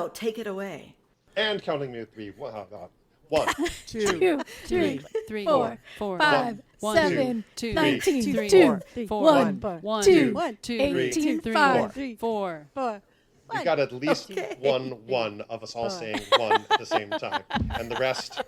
Amado, take it away. And counting me with 3. 1, 2, 3, 4, 5, 7, 2, 19, 2, 1, 2, 18, 5, 4. We got at least one of us all saying 1 at the same time. And the rest...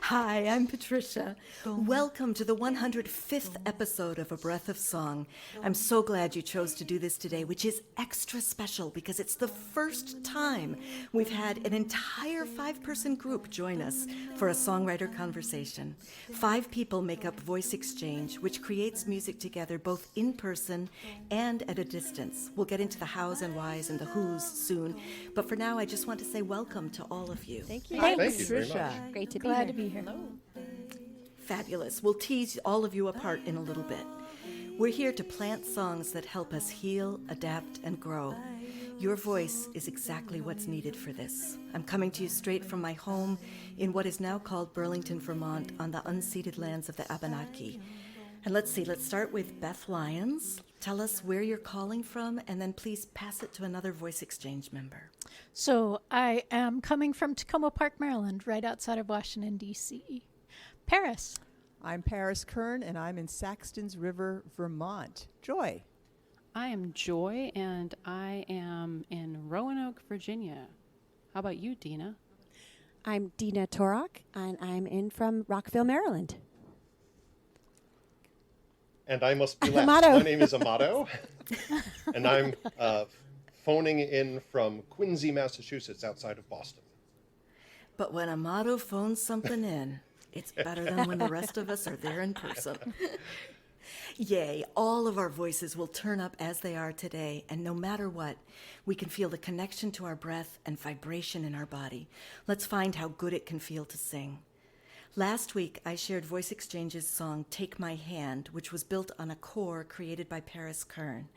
Hi, I'm Patricia. Welcome to the 105th episode of A Breath of Song. I'm so glad you chose to do this today, which is extra special because it's the first time we've had an entire 5-person group join us for a songwriter conversation. 5 people make up VoiceExchange, which creates music together both in person and at a distance. We'll get into the hows and whys and the whos soon, but for now I just want to say welcome to all of you. Thank you. Thank you very much. Great to be Glad here. to be here. Fabulous. We'll tease all of you apart in a little bit. We're here to plant songs that help us heal, adapt, and grow. Your voice is exactly what's needed for this. I'm coming to you straight from my home in what is now called Burlington, Vermont, on the unceded lands of the Abenaki. And let's start with Beth Lyons. Tell us where you're calling from, and then please pass it to another VoiceExchange member. So I am coming from Tacoma Park, Maryland, right outside of Washington, D.C. Paris. I'm Paris Kern, and I'm in Saxtons River, Vermont. Joy. I am Joy, and I am in Roanoke, Virginia. How about you, Dina? I'm Dina Torok, and I'm in from Rockville, Maryland. And I must be last. Amado. My name is Amado, and I'm phoning in from Quincy, Massachusetts, outside of Boston. But when Amado phones something in, it's better than when the rest of us are there in person. Yay, all of our voices will turn up as they are today, and no matter what, we can feel the connection to our breath and vibration in our body. Let's find how good it can feel to sing. Last week, I shared VoiceExchange's song, Take My Hand, which was built on a core created by Paris Kern.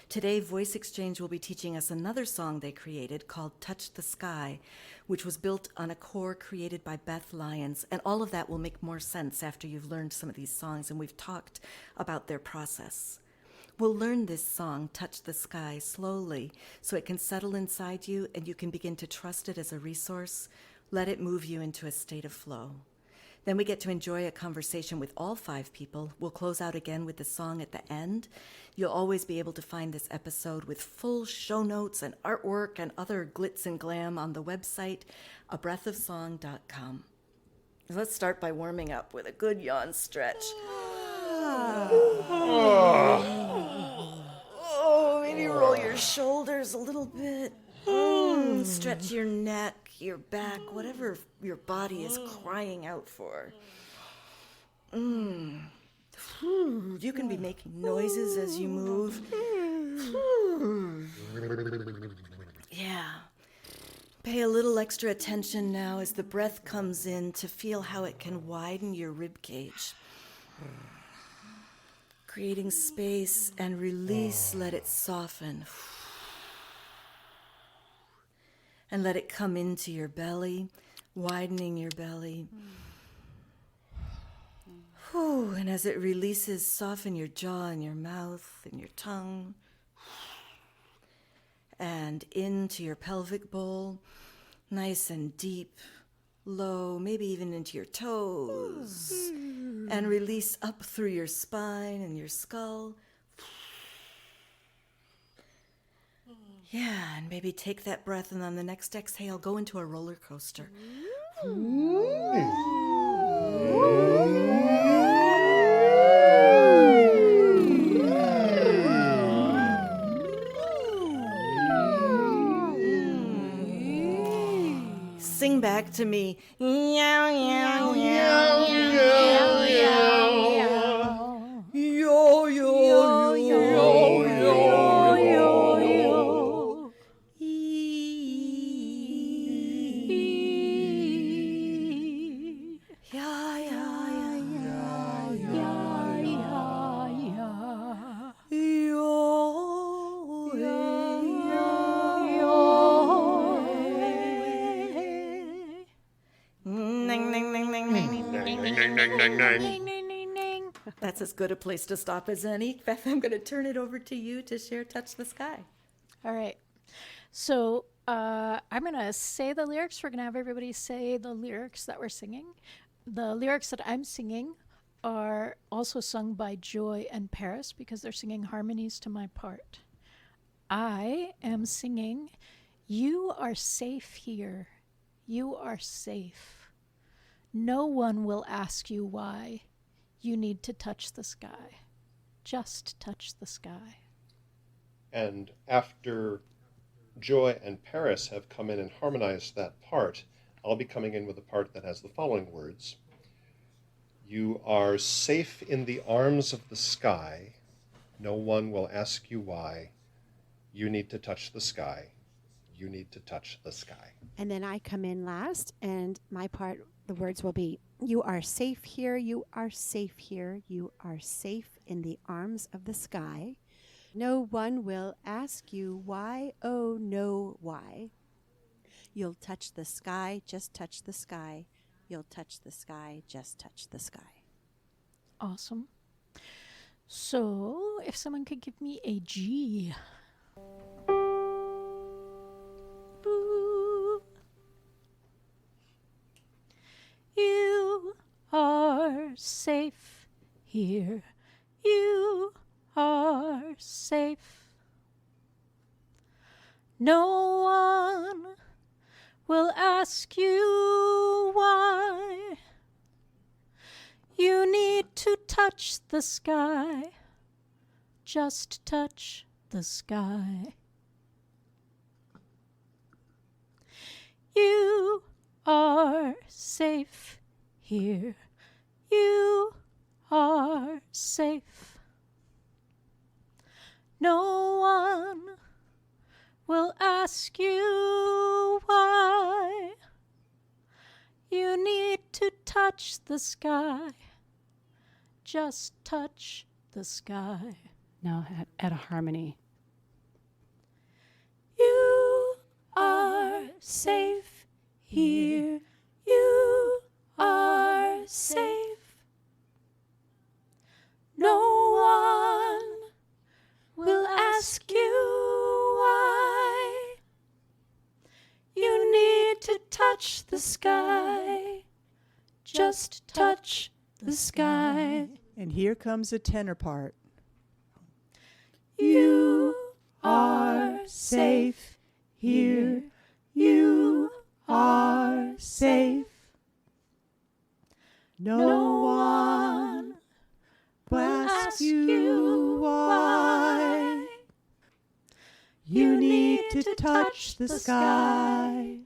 Today, VoiceExchange will be teaching us another song they created called Touch the Sky, which was built on a core created by Beth Lyons. And all of that will make more sense after you've learned some of these songs and we've talked about their process. We'll learn this song, Touch the Sky, slowly so it can settle inside you and you can begin to trust it as a resource. Let it move you into a state of flow. Then we get to enjoy a conversation with all 5 people. We'll close out again with the song at the end. You'll always be able to find this episode with full show notes and artwork and other glitz and glam on the website, abreathofsong.com. Let's start by warming up with a good yawn stretch. Maybe roll your shoulders a little bit. Stretch your neck, your back, whatever your body is crying out for. You can be making noises as you move. Yeah. Pay a little extra attention now as the breath comes in to feel how it can widen your rib cage. Creating space and release, let it soften. And let it come into your belly, widening your belly. And as it releases, soften your jaw and your mouth and your tongue. And into your pelvic bowl, nice and deep, low, maybe even into your toes. And release up through your spine and your skull. Yeah, and maybe take that breath and on the next exhale, go into a roller coaster. Sing back to me. Yow, yow, yow, yow, yow. Yo, yo, yo, yo, yo, yo. Yeah, yeah, yeah, yeah, yeah, yeah. Yo, yo, yo. Ning, ning, ning, ning, ning, ning, ning, ning, ning, ning, ning. That's as good a place to stop as any. Beth, I'm going to turn it over to you to share Touch the Sky. All right. So I'm going to say the lyrics. We're going to have everybody say the lyrics that we're singing. The lyrics that I'm singing are also sung by Joy and Paris because they're singing harmonies to my part. I am singing, "You are safe here. You are safe. No one will ask you why. You need to touch the sky. Just touch the sky." And after Joy and Paris have come in and harmonized that part, I'll be coming in with a part that has the following words. You are safe in the arms of the sky. No one will ask you why. You need to touch the sky. You need to touch the sky. And then I come in last, and my part, the words will be, you are safe here, you are safe here, you are safe in the arms of the sky. No one will ask you why, oh no, why. You'll touch the sky, just touch the sky. You'll touch the sky, just touch the sky. Awesome. So if someone could give me a G. Boo. You are safe here. You are safe. No one will ask you why. You need to touch the sky. Just touch the sky. You are safe here. You are safe. No one will ask you why. You need to touch the sky. Just touch the sky. Now at a harmony. You are safe here. You are safe. No one will ask you why. You need to touch the sky. Just touch the sky. And here comes a tenor part. You are safe here. You are safe. No one will ask you why. You need to touch the sky.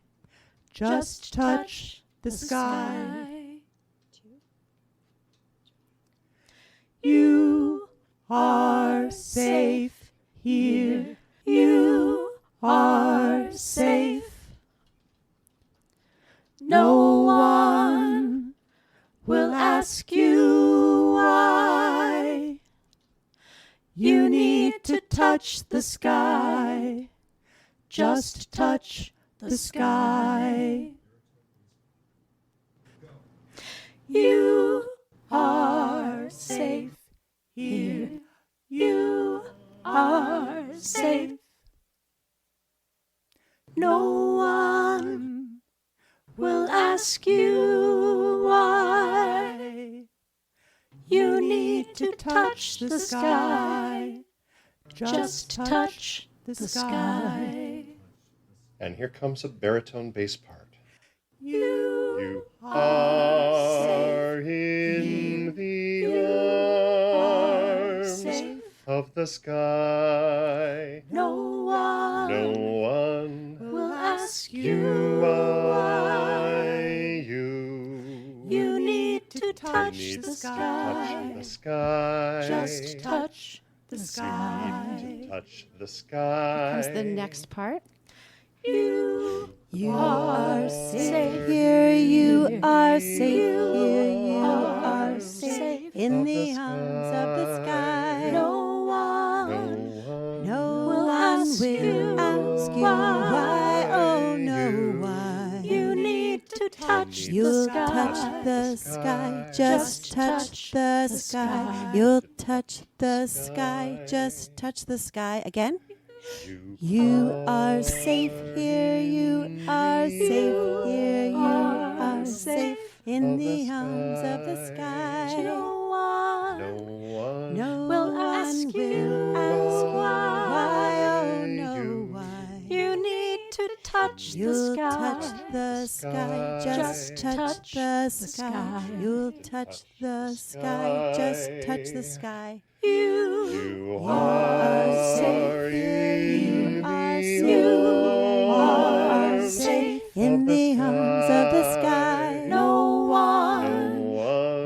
Just touch the sky. You are safe here. You are safe. No one will ask you why. You need to touch the sky. Just touch the sky. You are safe here. You are safe. No one will ask you why. You need to touch the sky. Just touch the sky. And here comes a baritone bass part. You are in the arms of the sky. No one No one will ask you you why. You need to You touch need the to sky. touch the sky. Just touch the You sky. need to touch the sky. Comes the next part. You You are safe here, you are safe here, you are are safe safe in the arms of the sky. No one No will one ask will you ask you why. why, oh no, why. You need to touch the You'll sky. touch the sky, just touch the sky. sky. You'll touch the sky, just touch the sky. Again. You are safe here, you are safe here, you are safe in the arms of the sky. No one No one No will one ask will you ask you why. why, oh no, why. You need to touch the You'll sky. touch the sky, just touch the sky. You'll touch the sky, just touch the sky. You are safe here, you are safe in the arms of the sky. No one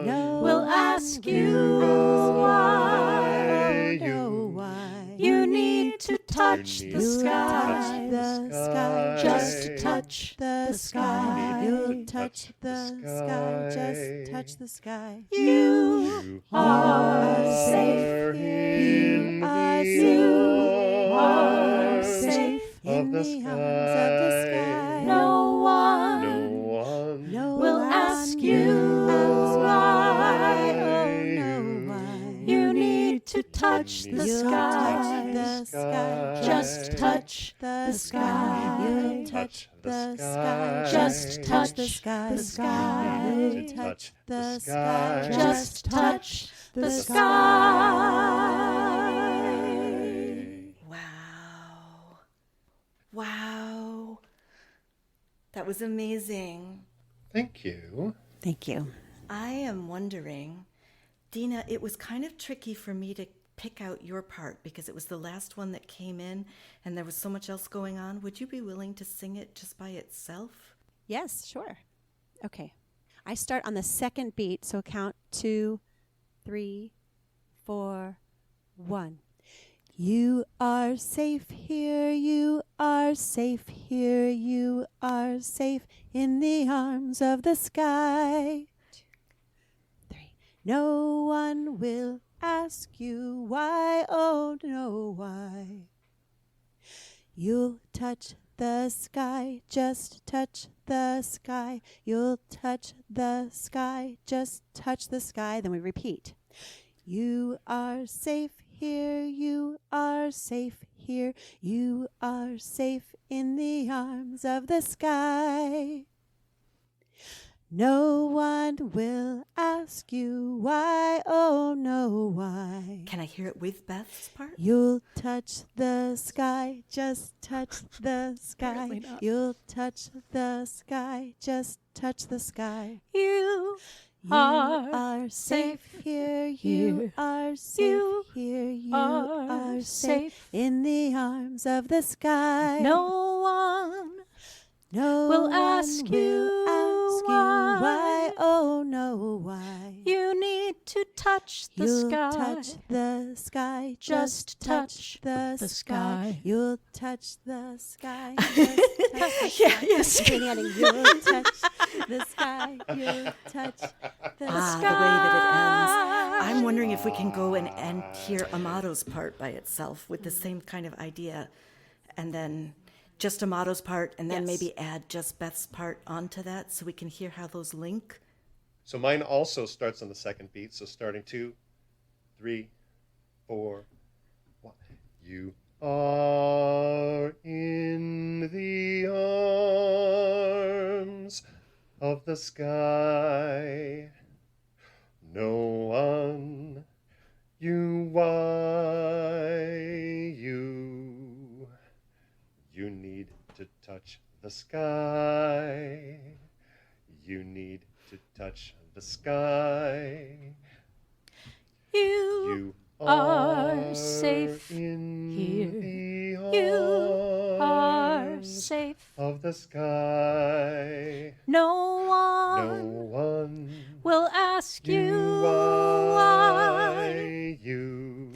No will one ask will you ask why. you, oh no, why. You need to touch the You'll touch sky. the sky, Just touch the sky. You'll touch touch the sky, just touch the sky. You are safe here, you are safe in the arms of the sky. No one No will one ask will you ask why. oh no, why. You need to touch the You'll sky. touch the sky, Just touch the sky. You'll touch the sky, Just touch the sky. the sky. You'll touch the sky, Just touch the sky. Wow. Wow. That was amazing. Thank you. Thank you. I am wondering, Dina, it was kind of tricky for me to pick out your part because it was the last one that came in and there was so much else going on. Would you be willing to sing it just by itself? Yes, sure. Okay. I start on the second beat, so count 2, 3, 4, 1. You are safe here, you are safe here, you are safe in the arms of the sky. 2, 3. No one will ask you why, oh no, why. You'll touch the sky, just touch the sky. You'll touch the sky, just touch the sky. Then we repeat. You are safe here, you are safe here, you are safe in the arms of the sky. No one will ask you why, oh no, why. Can I hear it with Beth's part? You'll touch the sky, just touch the sky. Apparently not. You'll touch the sky, just touch the sky. You You are are safe here, you here. are safe You here, you are are safe. safe in the arms of the sky. No one No will one ask will you ask why. oh no, why. You need to touch the You'll sky. touch the sky, Just touch the the sky. sky. You'll touch the sky, just touch the Yeah, sky. yes. You'll touch the sky, you'll touch the Ah, sky. the way that it ends. I'm wondering if we can go and hear Amado's part by itself with the same kind of idea, and then just Amado's part, and then Yes. maybe add just Beth's part onto that so we can hear how those link. So mine also starts on the second beat. So starting 2, 3, 4, 1. You are in the arms of the sky. No one you why you need to touch the sky. You need to touch the sky. You You are safe in here. the You are arms safe. of the sky. No one No one will ask you why why. you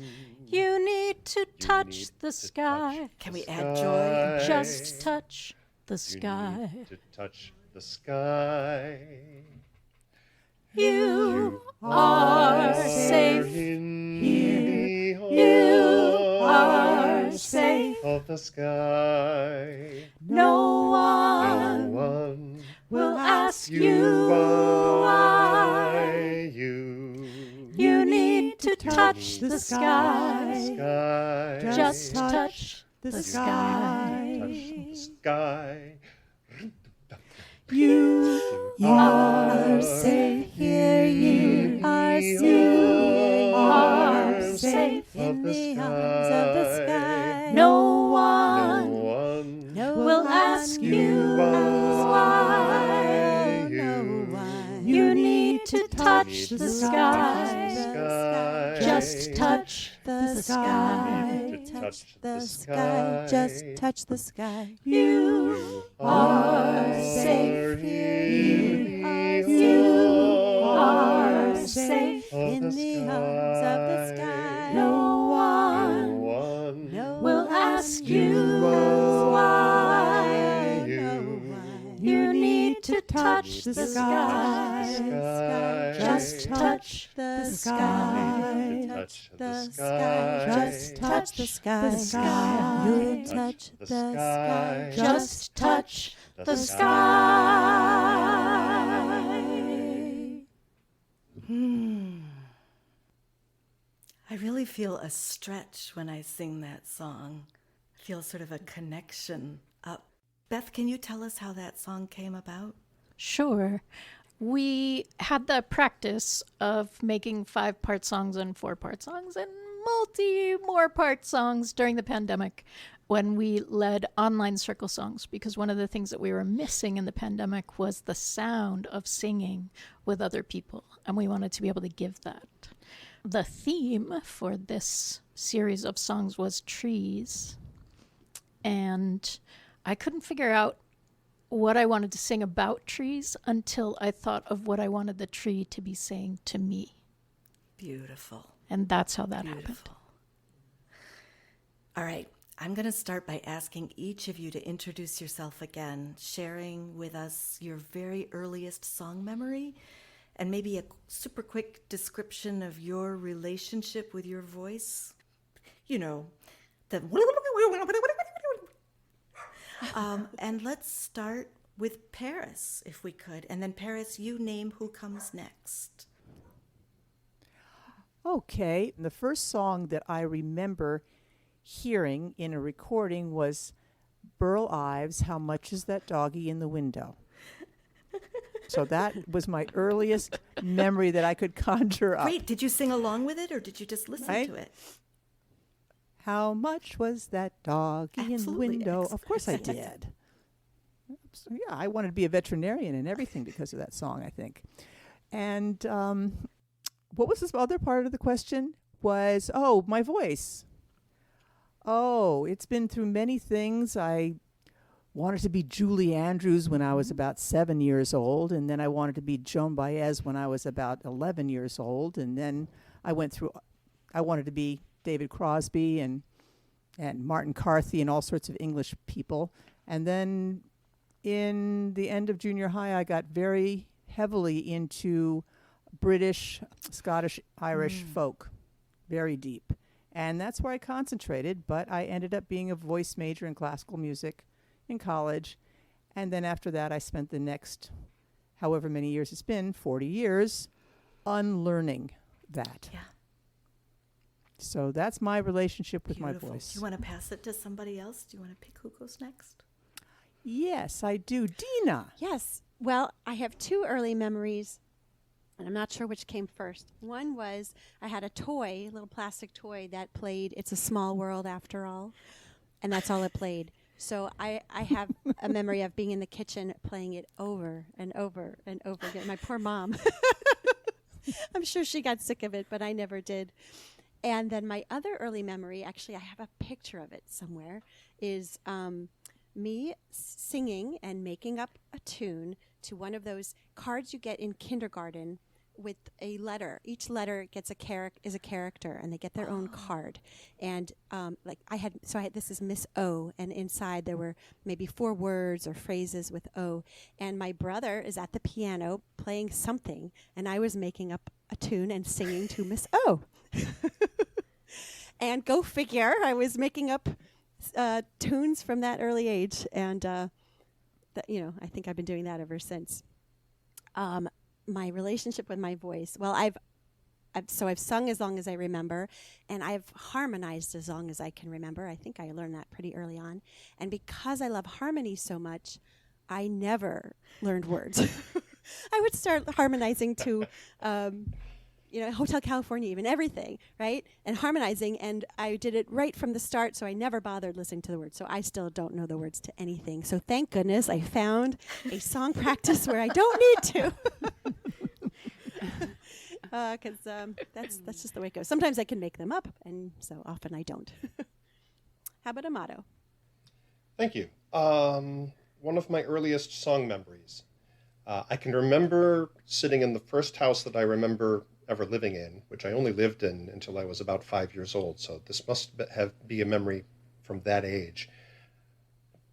You need to touch need the to sky. touch Can the we add joy and sky. Just touch the You sky. need to touch the sky. You are safe in here. the You are arms safe. of the sky. No No one one will ask you you why. you need to touch need the to sky. sky. Just touch the the sky. Touch the sky. You are safe here. You are safe. You are safe in of the the arms of the sky. No No one one will ask you why. No one. you need to touch the Touch sky. the sky. Just touch the sky. Touch the the sky. Just sky. touch the sky. You are safe here. You are safe in the arms of the sky. No No one one will ask you why. you need to touch the sky. Just touch the sky. Touch the the sky. Just touch the sky. the sky. You touch the sky. Just touch the sky. I really feel a stretch when I sing that song. I feel sort of a connection up. Beth, can you tell us how that song came about? Sure. We had the practice of making 5-part songs and 4-part songs and more part songs during the pandemic when we led online Circlesongs, because one of the things that we were missing in the pandemic was the sound of singing with other people, and we wanted to be able to give that. The theme for this series of songs was trees, and I couldn't figure out what I wanted to sing about trees until I thought of what I wanted the tree to be saying to me. Beautiful. And that's how that happened. Beautiful. All right. I'm going to start by asking each of you to introduce yourself again, sharing with us your very earliest song memory and maybe a super quick description of your relationship with your voice. You know, the... and let's start with Paris, if we could. And then, Paris, you name who comes next. Okay, the first song that I remember hearing in a recording was Burl Ives' How Much Is That Doggy in the Window? So that was my earliest memory that I could conjure up. Great. Did you sing along with it, or did you just listen to it? How much was that doggy in the Absolutely. window? Of course I did. Oops. Yeah, I wanted to be a veterinarian and everything because of that song, I think. And what was this other part of the question? Was, my voice. Oh, it's been through many things. I wanted to be Julie Andrews when I was about 7 years old, and then I wanted to be Joan Baez when I was about 11 years old, and then I wanted to be David Crosby and Martin Carthy and all sorts of English people. And then in the end of junior high, I got very heavily into British, Scottish, Irish folk, very deep. And that's where I concentrated, but I ended up being a voice major in classical music in college. And then after that, I spent the next, however many years it's been, 40 years, unlearning that. Yeah. So that's my relationship with Beautiful. my voice. Do you want to pass it to somebody else? Do you want to pick who goes next? Yes, I do. Dina. Yes. Well, I have 2 early memories, and I'm not sure which came first. One was I had a toy, a little plastic toy that played It's a Small World After All, and that's all it played. So I have a memory of being in the kitchen playing it over and over and over again. My poor mom. I'm sure she got sick of it, but I never did. And then my other early memory, actually I have a picture of it somewhere, is me singing and making up a tune to one of those cards you get in kindergarten with a letter. Each letter gets is a character, and they get their own card. And this is Miss O, and inside there were maybe 4 words or phrases with O. And my brother is at the piano playing something, and I was making up a tune and singing to Miss O. And go figure, I was making up tunes from that early age, and I think I've been doing that ever since. My relationship with my voice. Well, I've sung as long as I remember, and I've harmonized as long as I can remember. I think I learned that pretty early on. And because I love harmony so much, I never learned words. I would start harmonizing to, Hotel California, even everything, right? And harmonizing, and I did it right from the start, so I never bothered listening to the words. So I still don't know the words to anything. So thank goodness I found a song practice where I don't need to. Because that's just the way it goes. Sometimes I can make them up, and so often I don't. How about Amado? Thank you. One of my earliest song memories. I can remember sitting in the first house that I remember ever living in, which I only lived in until I was about 5 years old, so this must be a memory from that age.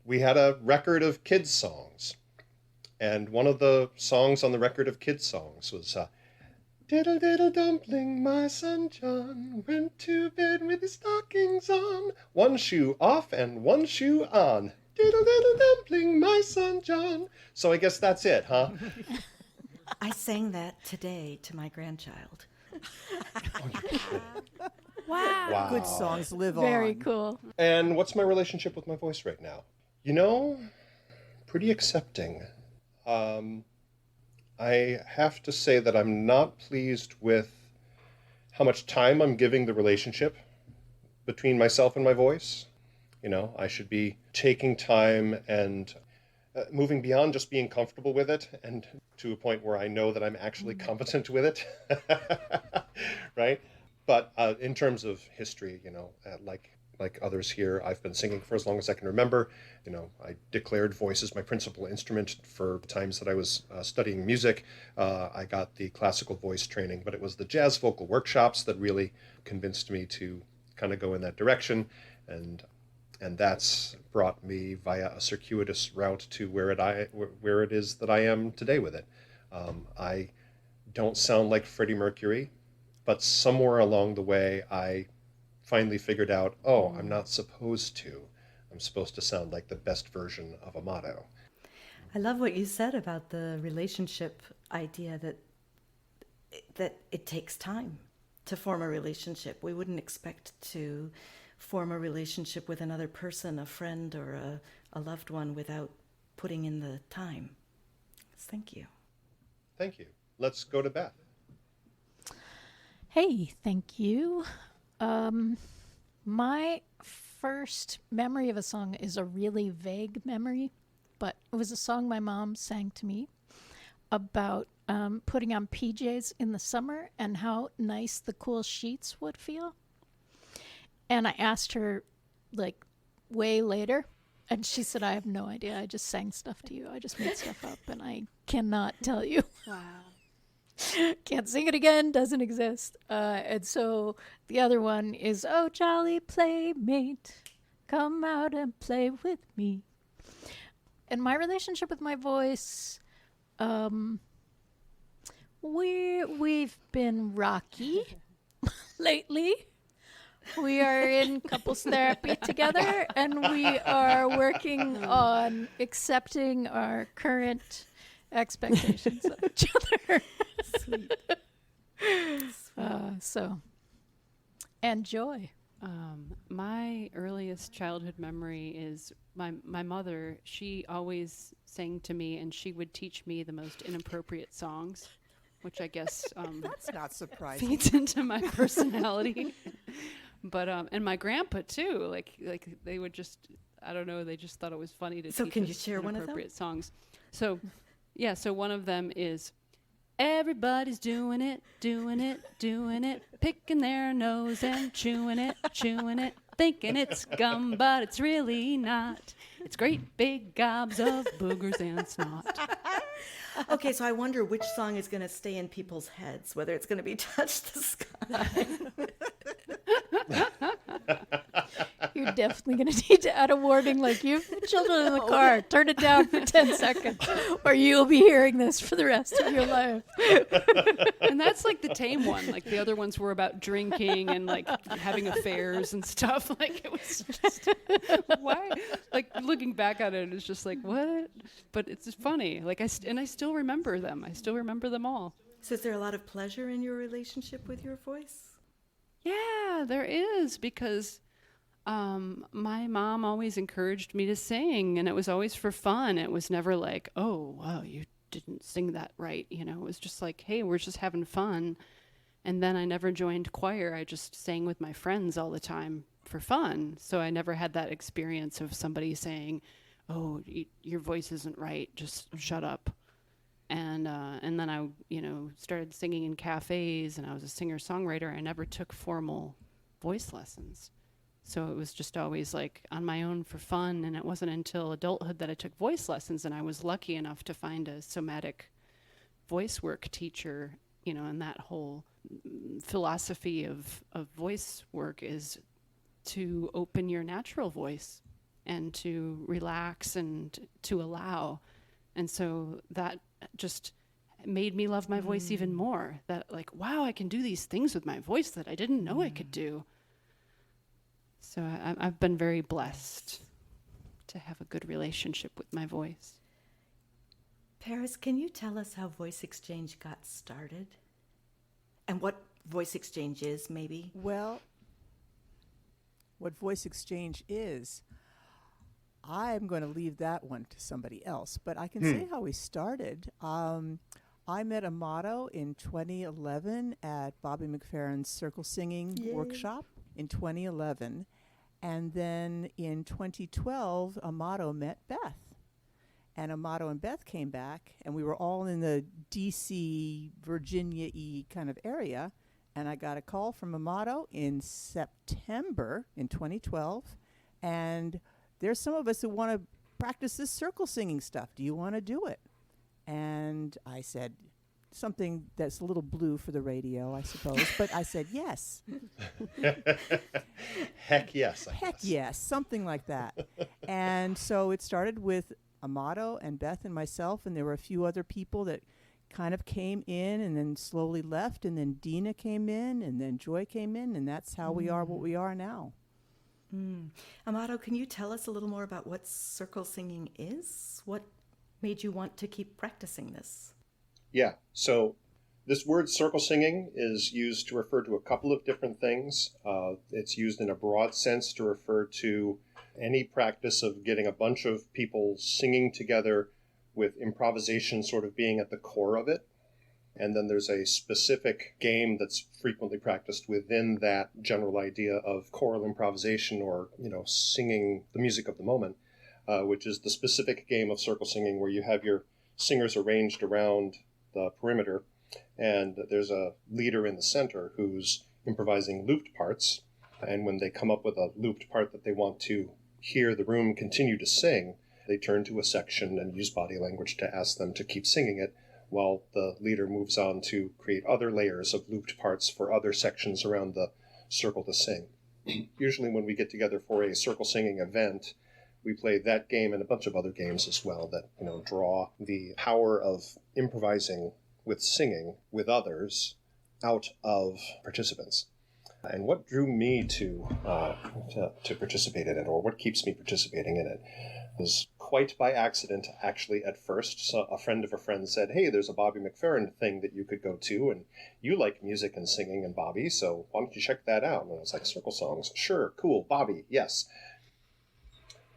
We had a record of kids' songs, and one of the songs on the record of kids' songs was Diddle diddle dumpling, my son John went to bed with his stockings on, one shoe off and one shoe on. Diddle diddle dumpling, my son John. So I guess that's it, huh? I sang that today to my grandchild. Wow. Good songs live on. Very cool. And what's my relationship with my voice right now? Pretty accepting. I have to say that I'm not pleased with how much time I'm giving the relationship between myself and my voice. I should be taking time and moving beyond just being comfortable with it and to a point where I know that I'm actually competent with it, right? But in terms of history, like others here, I've been singing for as long as I can remember. I declared voice as my principal instrument for the times that I was studying music. I got the classical voice training, but it was the jazz vocal workshops that really convinced me to kind of go in that direction. And that's brought me via a circuitous route to where it is that I am today with it. I don't sound like Freddie Mercury, but somewhere along the way, I finally figured out, I'm not supposed to. I'm supposed to sound like the best version of Amado. I love what you said about the relationship idea that it takes time to form a relationship. We wouldn't expect to form a relationship with another person, a friend or a loved one, without putting in the time. Thank you. Thank you. Let's go to Beth. Hey, thank you. My first memory of a song is a really vague memory, but it was a song my mom sang to me about putting on PJs in the summer and how nice the cool sheets would feel. And I asked her, way later, and she said, I have no idea. I just sang stuff to you. I just made stuff up, and I cannot tell you. Wow. Can't sing it again, doesn't exist. And so the other one is, oh, jolly playmate, come out and play with me. And my relationship with my voice, we've been rocky lately. We are in couples therapy together, and we are working on accepting our current expectations of each other. Sweet. And joy. My earliest childhood memory is my mother. She always sang to me, and she would teach me the most inappropriate songs, which I guess That's not surprising. feeds into my personality. But and my grandpa too. Like they would just, I don't know, they just thought it was funny to So teach can you us share one of them? inappropriate songs. So yeah, so one of them is everybody's doing it, picking their nose and chewing it, thinking it's gum, but it's really not. It's great big gobs of boogers and snot. Okay, so I wonder which song is going to stay in people's heads, whether it's going to be Touch the Sky. You're definitely going to need to add a warning like, you have children in the car, turn it down for 10 seconds, or you'll be hearing this for the rest of your life. And that's like the tame one. Like the other ones were about drinking and like having affairs and stuff. Like it was just, why? Like looking back at it, it's just like, what? But it's just funny. Like I still remember them. I still remember them all. So is there a lot of pleasure in your relationship with your voice? Yeah, there is, because my mom always encouraged me to sing, and it was always for fun. It was never like, oh, wow, you didn't sing that right. You know, it was just like, hey, we're just having fun. And then I never joined choir. I just sang with my friends all the time for fun. So I never had that experience of somebody saying, oh, your voice isn't right, just shut up. And then I, started singing in cafes, and I was a singer-songwriter. I never took formal voice lessons. So it was just always like on my own for fun. And it wasn't until adulthood that I took voice lessons, and I was lucky enough to find a somatic voice work teacher, and that whole philosophy of voice work is to open your natural voice and to relax and to allow. And so that just made me love my voice even more. That like, wow, I can do these things with my voice that I didn't know I could do. So I've been very blessed to have a good relationship with my voice. Paris, can you tell us how VoiceExchange got started? And what VoiceExchange is, maybe? Well, what VoiceExchange is, I'm going to leave that one to somebody else, but I can say how we started. I met Amado in 2011 at Bobby McFerrin Circlesinging workshop in 2011. And then in 2012, Amado met Beth. And Amado and Beth came back, and we were all in the D.C., Virginia-y kind of area. And I got a call from Amado in September in 2012. And there's some of us who want to practice this circle singing stuff. Do you want to do it? And I said something that's a little blue for the radio, I suppose. But I said yes. Heck yes. Heck yes, something like that. And so it started with Amado and Beth and myself, and there were a few other people that kind of came in and then slowly left, and then Dina came in, and then Joy came in, and that's how we are what we are now. Amado, can you tell us a little more about what circle singing is? What made you want to keep practicing this? Yeah, so this word circle singing is used to refer to a couple of different things. It's used in a broad sense to refer to any practice of getting a bunch of people singing together with improvisation sort of being at the core of it. And then there's a specific game that's frequently practiced within that general idea of choral improvisation, or, singing the music of the moment, which is the specific game of circle singing where you have your singers arranged around the perimeter, and there's a leader in the center who's improvising looped parts. And when they come up with a looped part that they want to hear the room continue to sing, they turn to a section and use body language to ask them to keep singing it, while the leader moves on to create other layers of looped parts for other sections around the circle to sing. Usually when we get together for a circle singing event, we play that game and a bunch of other games as well that, draw the power of improvising with singing with others out of participants. And what drew me to participate in it, or what keeps me participating in it, was quite by accident, actually, at first. So a friend of a friend said, hey, there's a Bobby McFerrin thing that you could go to, and you like music and singing and Bobby, so why don't you check that out? And I was like, Circlesongs? Sure, cool, Bobby, yes.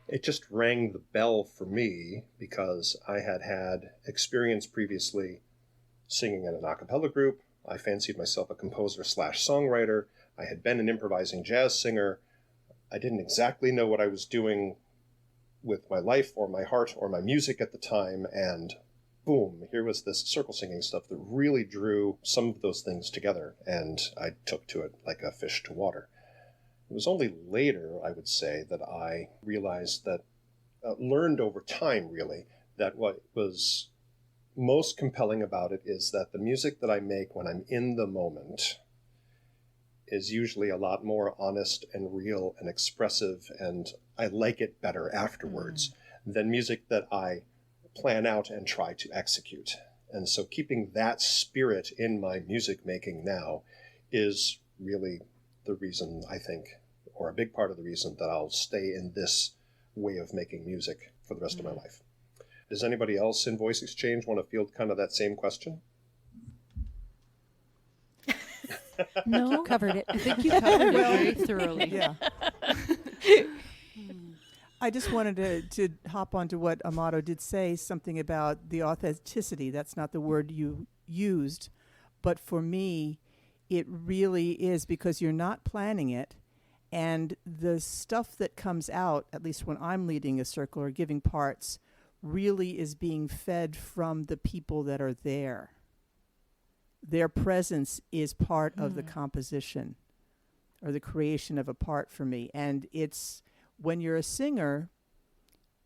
It just rang the bell for me because I had experience previously singing in an a cappella group. I fancied myself a composer/songwriter. I had been an improvising jazz singer. I didn't exactly know what I was doing with my life or my heart or my music at the time, and boom, here was this circle singing stuff that really drew some of those things together, and I took to it like a fish to water. It was only later, I would say, that I realized that, learned over time really, that what was most compelling about it is that the music that I make when I'm in the moment is usually a lot more honest and real and expressive, and I like it better afterwards than music that I plan out and try to execute. And so keeping that spirit in my music making now is really the reason, I think, or a big part of the reason that I'll stay in this way of making music for the rest of my life. Does anybody else in VoiceExchange want to field kind of that same question? No, Covered it. I think you covered it very thoroughly. Yeah. I just wanted to hop onto what Amado did say, something about the authenticity. That's not the word you used, but for me, it really is, because you're not planning it, and the stuff that comes out, at least when I'm leading a circle or giving parts, really is being fed from the people that are there. Their presence is part of the composition or the creation of a part for me. And it's, when you're a singer,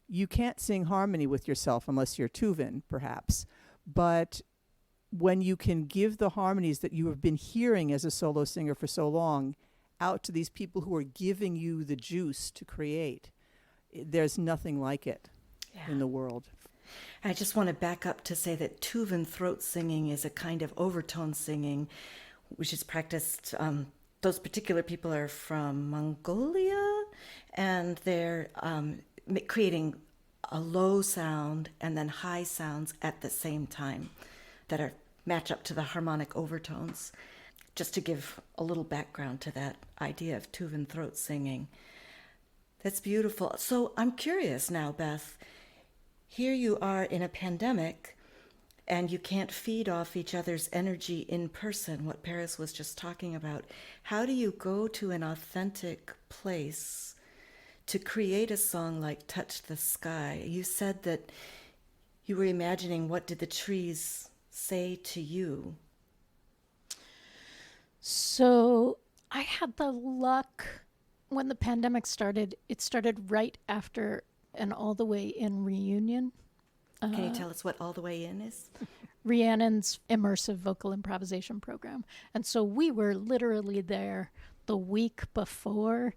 you can't sing harmony with yourself unless you're Tuvin, perhaps. But when you can give the harmonies that you have been hearing as a solo singer for so long out to these people who are giving you the juice to create, there's nothing like it in the world. I just want to back up to say that Tuvan throat singing is a kind of overtone singing, which is practiced. Those particular people are from Mongolia, and they're creating a low sound and then high sounds at the same time that are match up to the harmonic overtones. Just to give a little background to that idea of Tuvan throat singing. That's beautiful. So I'm curious now, Beth. Here you are in a pandemic, and you can't feed off each other's energy in person, what Paris was just talking about. How do you go to an authentic place to create a song like Touch the Sky? You said that you were imagining, what did the trees say to you? So I had the luck when the pandemic started. It started right after an All the Way In reunion. Can you tell us what All the Way In is? Rhiannon's immersive vocal improvisation program. And so we were literally there the week before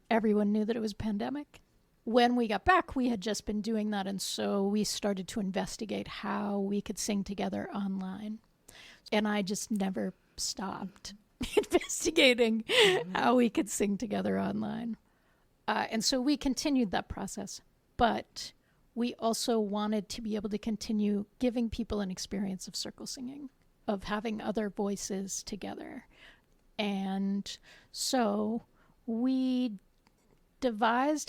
everyone knew that it was a pandemic. When we got back, we had just been doing that. And so we started to investigate how we could sing together online. And I just never stopped investigating how we could sing together online. And so we continued that process. But we also wanted to be able to continue giving people an experience of circle singing, of having other voices together. And so we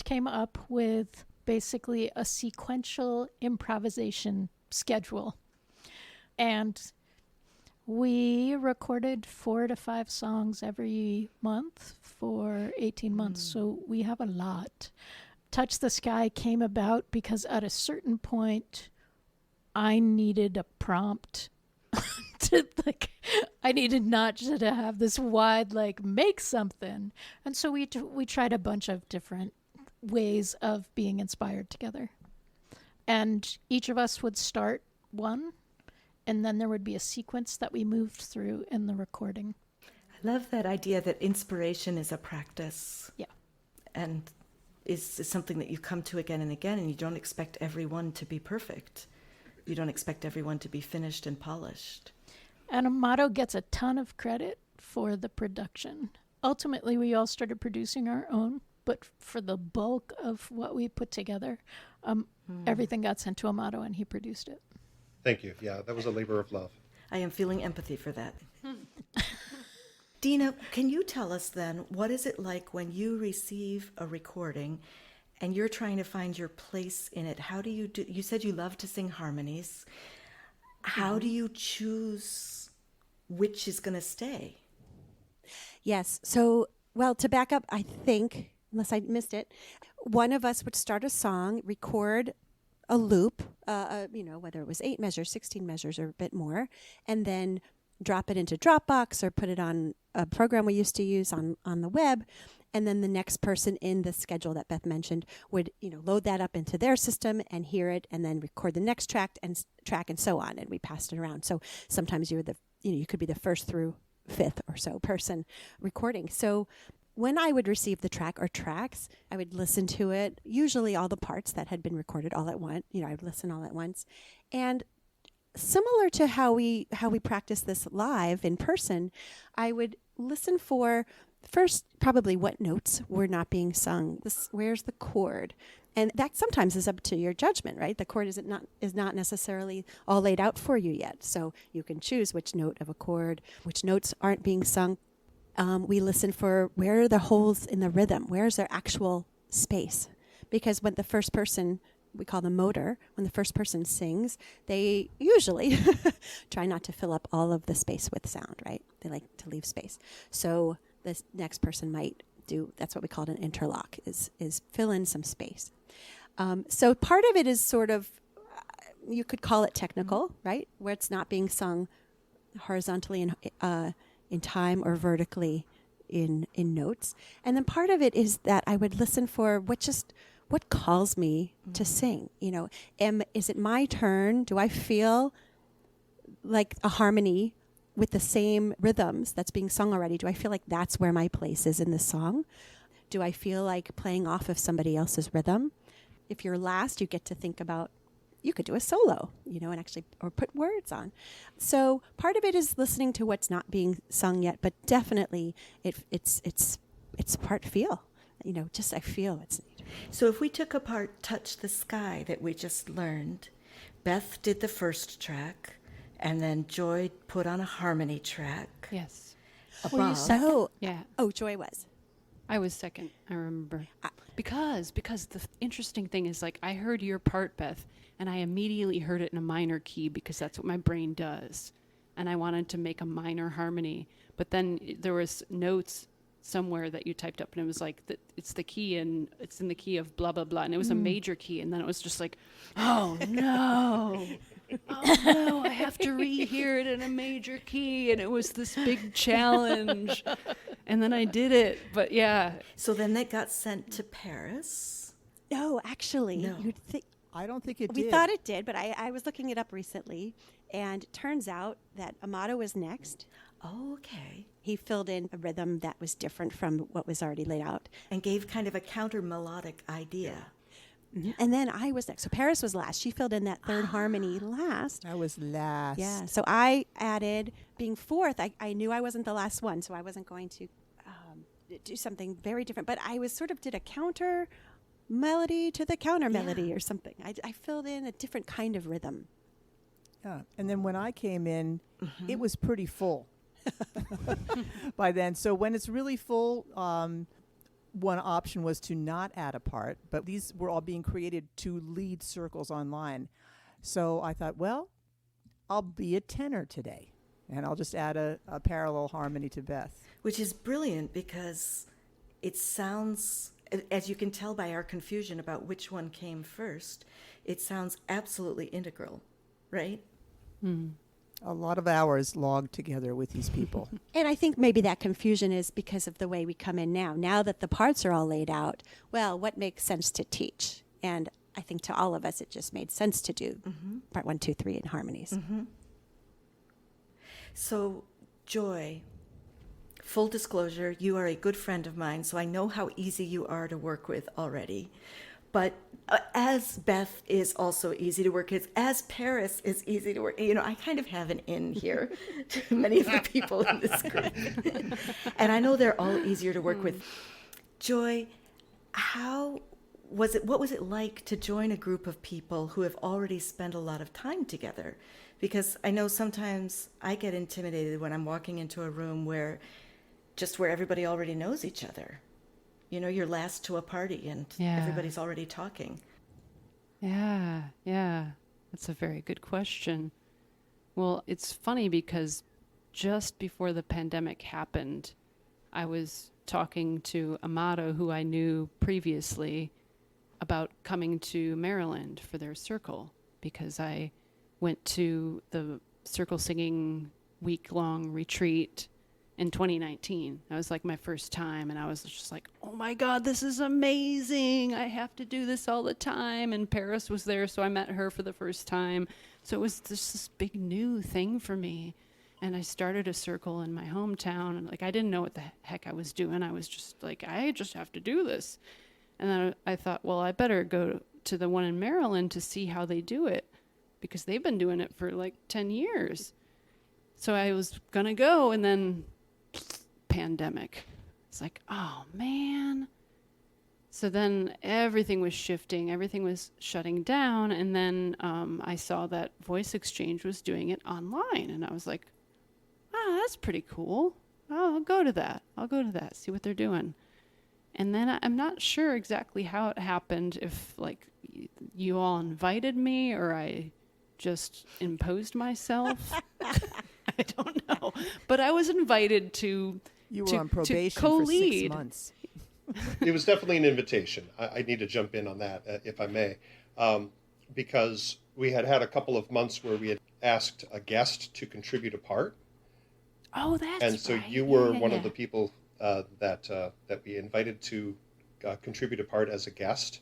came up with basically a sequential improvisation schedule. And we recorded 4 to 5 songs every month for 18 months. So we have a lot. Touch the Sky came about because at a certain point, I needed a prompt I needed not just to have this wide, make something. And so we tried a bunch of different ways of being inspired together. And each of us would start one, and then there would be a sequence that we moved through in the recording. I love that idea that inspiration is a practice. Yeah. And is something that you come to again and again, and you don't expect everyone to be perfect. You don't expect everyone to be finished and polished. And Amado gets a ton of credit for the production. Ultimately, we all started producing our own, but for the bulk of what we put together, everything got sent to Amado and he produced it. Thank you. Yeah, that was a labor of love. I am feeling empathy for that. Dina, can you tell us then, what is it like when you receive a recording and you're trying to find your place in it? How do you do? You said you love to sing harmonies. How do you choose which is going to stay? Yes. So, well, to back up, I think, unless I missed it, one of us would start a song, record a loop, whether it was 8 measures, 16 measures, or a bit more, and then drop it into Dropbox or put it on a program we used to use on the web. And then the next person in the schedule that Beth mentioned would, load that up into their system and hear it, and then record the next track and so on. And we passed it around. So sometimes you could be the first through 5th or so person recording. So when I would receive the track or tracks, I would listen to it, usually all the parts that had been recorded all at once. I would listen all at once. And similar to how we practice this live in person, I would listen for first probably what notes were not being sung. Where's the chord? And that sometimes is up to your judgment, right? The chord is not necessarily all laid out for you yet. So you can choose which note of a chord, which notes aren't being sung We listen for where are the holes in the rhythm? Where is their actual space? Because when the first person, we call them motor, when the first person sings, they usually try not to fill up all of the space with sound, right? They like to leave space. So this next person might do, that's what we call an interlock, is fill in some space. So part of it is sort of, you could call it technical, right? Where it's not being sung horizontally in time or vertically in notes. And then part of it is that I would listen for what calls me to sing. You know, is it my turn? Do I feel like a harmony with the same rhythms that's being sung already? Do I feel like that's where my place is in the song? Do I feel like playing off of somebody else's rhythm? If you're last, you get to think about, you could do a solo, you know, and actually, or put words on. So part of it is listening to what's not being sung yet, but definitely it's part feel. You know, just I feel it's neat. So if we took apart Touch the Sky that we just learned, Beth did the first track, and then Joy put on a harmony track. Yes. Were you above. second? Yeah. Oh, Joy was. I was second, I remember. Because the interesting thing is, like, I heard your part, Beth, and I immediately heard it in a minor key because that's what my brain does. And I wanted to make a minor harmony. But then there was notes somewhere that you typed up, and it was like, it's the key, and it's in the key of blah, blah, blah. And it was a major key. And then it was just like, oh, no. Oh, no, I have to rehear it in a major key. And it was this big challenge. And then I did it. But yeah. So then that got sent to Paris. No, actually, No. you'd think. I don't think it We did. thought it did, but I was looking it up recently, and it turns out that Amado was next. Oh, okay. He filled in a rhythm that was different from what was already laid out. And gave kind of a counter melodic idea. And then I was next. So Paris was last. She filled in that third harmony last. I was last. Yeah. So I added, being fourth, I knew I wasn't the last one, so I wasn't going to do something very different. But I was sort of did a counter melody to the counter melody or something. I filled in a different kind of rhythm. Yeah. And then when I came in, it was pretty full by then. So when it's really full, one option was to not add a part, but these were all being created to lead circles online. So I thought, well, I'll be a tenor today, and I'll just add a parallel harmony to Beth. Which is brilliant because it sounds, as you can tell by our confusion about which one came first, it sounds absolutely integral, right? A lot of hours logged together with these people. And I think maybe that confusion is because of the way we come in now. Now that the parts are all laid out, well, what makes sense to teach? And I think to all of us, it just made sense to do part 1, 2, 3 in harmonies. So, Joy, full disclosure, you are a good friend of mine, so I know how easy you are to work with already. But as Beth is also easy to work with, as Paris is easy to work, you know, I kind of have an in here to many of the people in this group. And I know they're all easier to work with. Joy, what was it like to join a group of people who have already spent a lot of time together? Because I know sometimes I get intimidated when I'm walking into a room where everybody already knows each other. You know, you're last to a party and everybody's already talking. Yeah. That's a very good question. Well, it's funny because just before the pandemic happened, I was talking to Amado, who I knew previously, about coming to Maryland for their circle, because I went to the Circlesinging week-long retreat in 2019. That was like my first time, and I was just like, oh my God, this is amazing. I have to do this all the time. And Paris was there, so I met her for the first time. So it was just this big new thing for me. And I started a circle in my hometown, and like I didn't know what the heck I was doing. I was just like, I just have to do this. And then I thought, well, I better go to the one in Maryland to see how they do it, because they've been doing it for like 10 years. So I was going to go, and then pandemic. It's like, oh man. So then everything was shifting, everything was shutting down, and then I saw that VoiceExchange was doing it online, and I was like, oh, that's pretty cool. oh, I'll go to that, see what they're doing. And then I'm not sure exactly how it happened, if like you all invited me or I just imposed myself. I don't know. But I was invited to You were to, on to probation for co-lead. 6 months. It was definitely an invitation. I need to jump in on that, if I may, because we had a couple of months where we had asked a guest to contribute a part. Oh, that's And so right. you were Yeah, one yeah. of the people that we invited to contribute a part as a guest.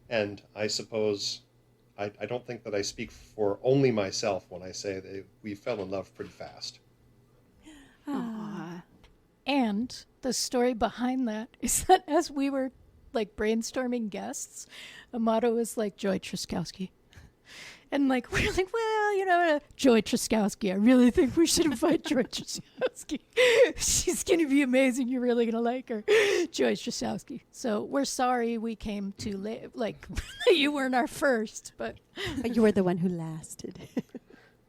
And I suppose I don't think that I speak for only myself when I say that we fell in love pretty fast. Aw. And the story behind that is that as we were like brainstorming guests, Amado was like, Joy Truskowski. And like, we're like, well, you know, Joy Truskowski. I really think we should invite Joy Truskowski. She's going to be amazing. You're really going to like her. Joy Truskowski. So we're sorry we came too late. Like, you weren't our first, but But you were the one who lasted.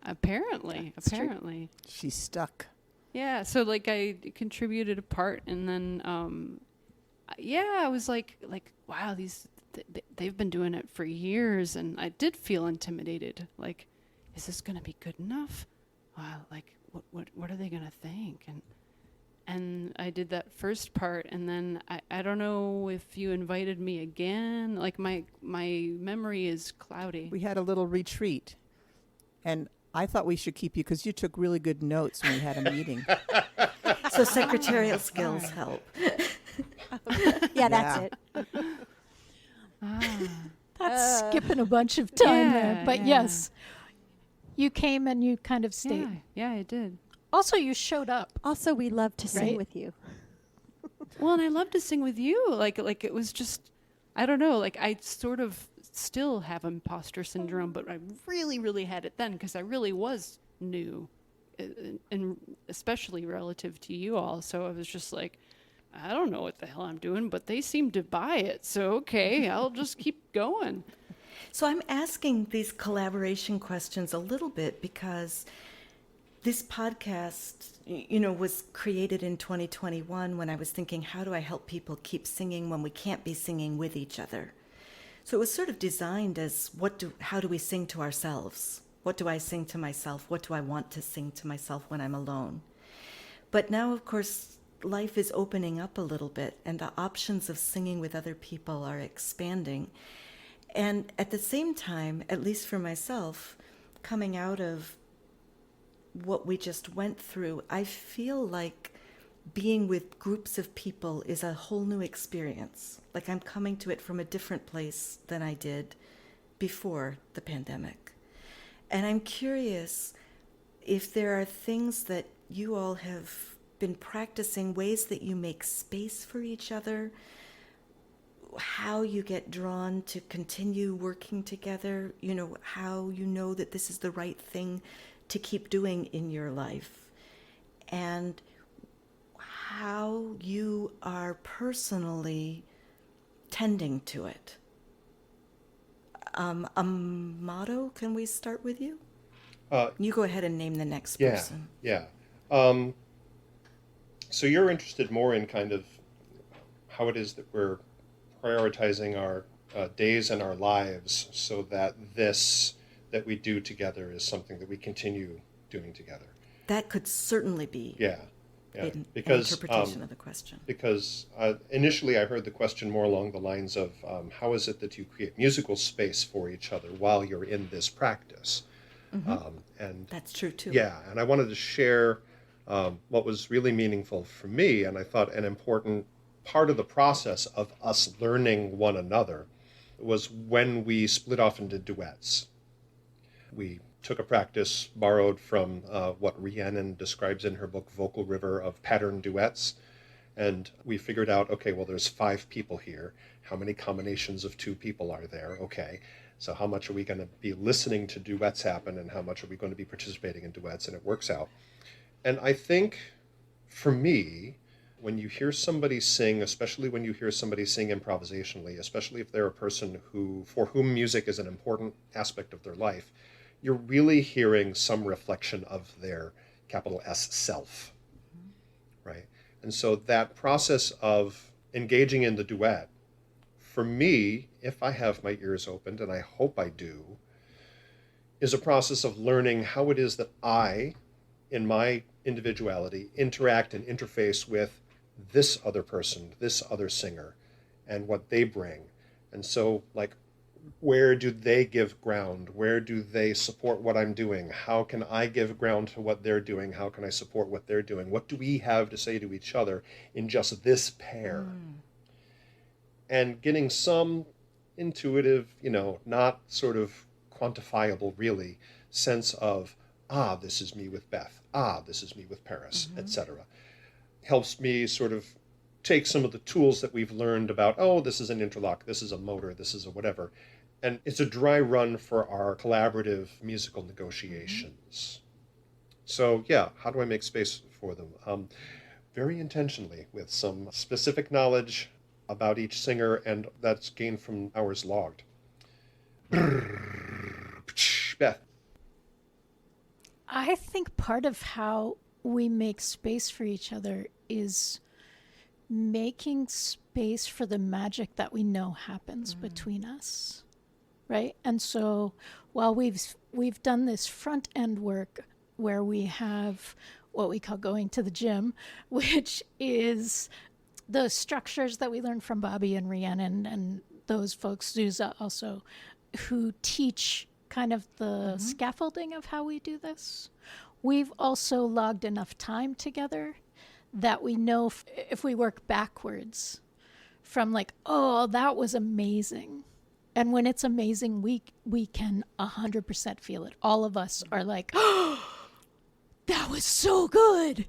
Apparently. She's stuck. Yeah, so like I contributed a part, and then I was like wow, they've been doing it for years, and I did feel intimidated. Like, is this gonna be good enough? Wow, like what are they gonna think? And I did that first part, and then I don't know if you invited me again. Like my memory is cloudy. We had a little retreat, and I thought we should keep you because you took really good notes when we had a meeting. So secretarial skills help. Yeah, that's it. that's skipping a bunch of time there. yeah, But yeah. yes, you came and you kind of stayed. Yeah, I did. Also, you showed up. Also, we love to sing Right? with you. Well, and I love to sing with you. Like it was just, I don't know. Like I sort of still have imposter syndrome, but I really, really had it then because I really was new, and especially relative to you all. So I was just like, I don't know what the hell I'm doing, but they seem to buy it. So okay, I'll just keep going. So I'm asking these collaboration questions a little bit because this podcast, was created in 2021 when I was thinking, how do I help people keep singing when we can't be singing with each other? So it was sort of designed as how do we sing to ourselves? What do I sing to myself? What do I want to sing to myself when I'm alone? But now, of course, life is opening up a little bit, and the options of singing with other people are expanding. And at the same time, at least for myself, coming out of what we just went through, I feel like being with groups of people is a whole new experience. Like I'm coming to it from a different place than I did before the pandemic. And I'm curious if there are things that you all have been practicing, ways that you make space for each other, how you get drawn to continue working together, how you know that this is the right thing to keep doing in your life, and how you are personally tending to it. Amado, can we start with you? You go ahead and name the next person. Yeah. So you're interested more in kind of how it is that we're prioritizing our days and our lives so that this that we do together is something that we continue doing together. That could certainly be an interpretation of the question. Because initially I heard the question more along the lines of how is it that you create musical space for each other while you're in this practice? Mm-hmm. And that's true too. Yeah, and I wanted to share what was really meaningful for me, and I thought an important part of the process of us learning one another was when we split off into duets. We took a practice borrowed from what Rhiannon describes in her book Vocal River of pattern duets, and we figured out, okay, well, there's 5 people here. How many combinations of 2 people are there? Okay, so how much are we going to be listening to duets happen, and how much are we going to be participating in duets? And it works out. And I think, for me, when you hear somebody sing, especially when you hear somebody sing improvisationally, especially if they're a person for whom music is an important aspect of their life, you're really hearing some reflection of their capital S self, right? And so that process of engaging in the duet, for me, if I have my ears opened, and I hope I do, is a process of learning how it is that I, in my individuality, interact and interface with this other person, this other singer, and what they bring. And so, like, where do they give ground? Where do they support what I'm doing? How can I give ground to what they're doing? How can I support what they're doing? What do we have to say to each other in just this pair? And getting some intuitive, not sort of quantifiable really, sense of, this is me with Beth. This is me with Paris, etc. Helps me sort of take some of the tools that we've learned about, this is an interlock, this is a motor, this is a whatever. And it's a dry run for our collaborative musical negotiations. So yeah, how do I make space for them? Very intentionally, with some specific knowledge about each singer, and that's gained from hours logged. Beth. I think part of how we make space for each other is making space for the magic that we know happens between us, right? And so while we've done this front end work where we have what we call going to the gym, which is the structures that we learned from Bobby and Rhiannon and those folks, Zuza also, who teach kind of the scaffolding of how we do this. We've also logged enough time together that we know if we work backwards from like, that was amazing. And when it's amazing, we can 100% feel it. All of us are like, that was so good.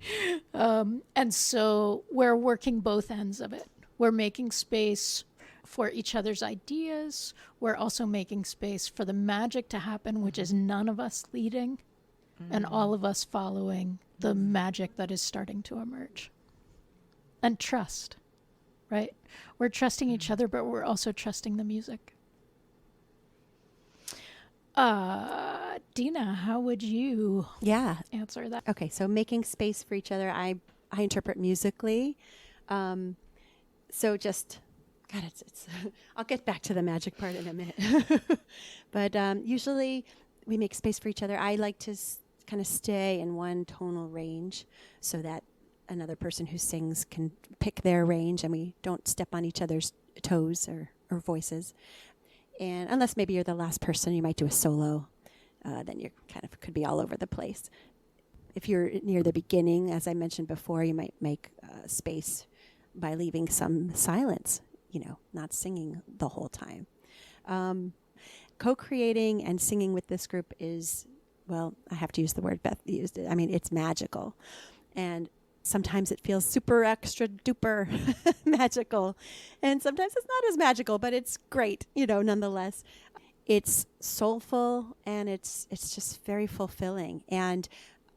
And so we're working both ends of it. We're making space for each other's ideas. We're also making space for the magic to happen, which is none of us leading and all of us following the magic that is starting to emerge. And trust, right? We're trusting each other, but we're also trusting the music. Dina, how would you answer that? Okay, so making space for each other, I interpret musically. So just, God, it's I'll get back to the magic part in a minute. But usually we make space for each other. I like to kind of stay in one tonal range so that another person who sings can pick their range and we don't step on each other's toes or voices. And unless maybe you're the last person, you might do a solo. Then you kind of could be all over the place. If you're near the beginning, as I mentioned before, you might make space by leaving some silence, not singing the whole time. Co-creating and singing with this group is, I have to use the word Beth used it. I mean, it's magical. And sometimes it feels super extra duper magical. And sometimes it's not as magical, but it's great, nonetheless. It's soulful and it's just very fulfilling. And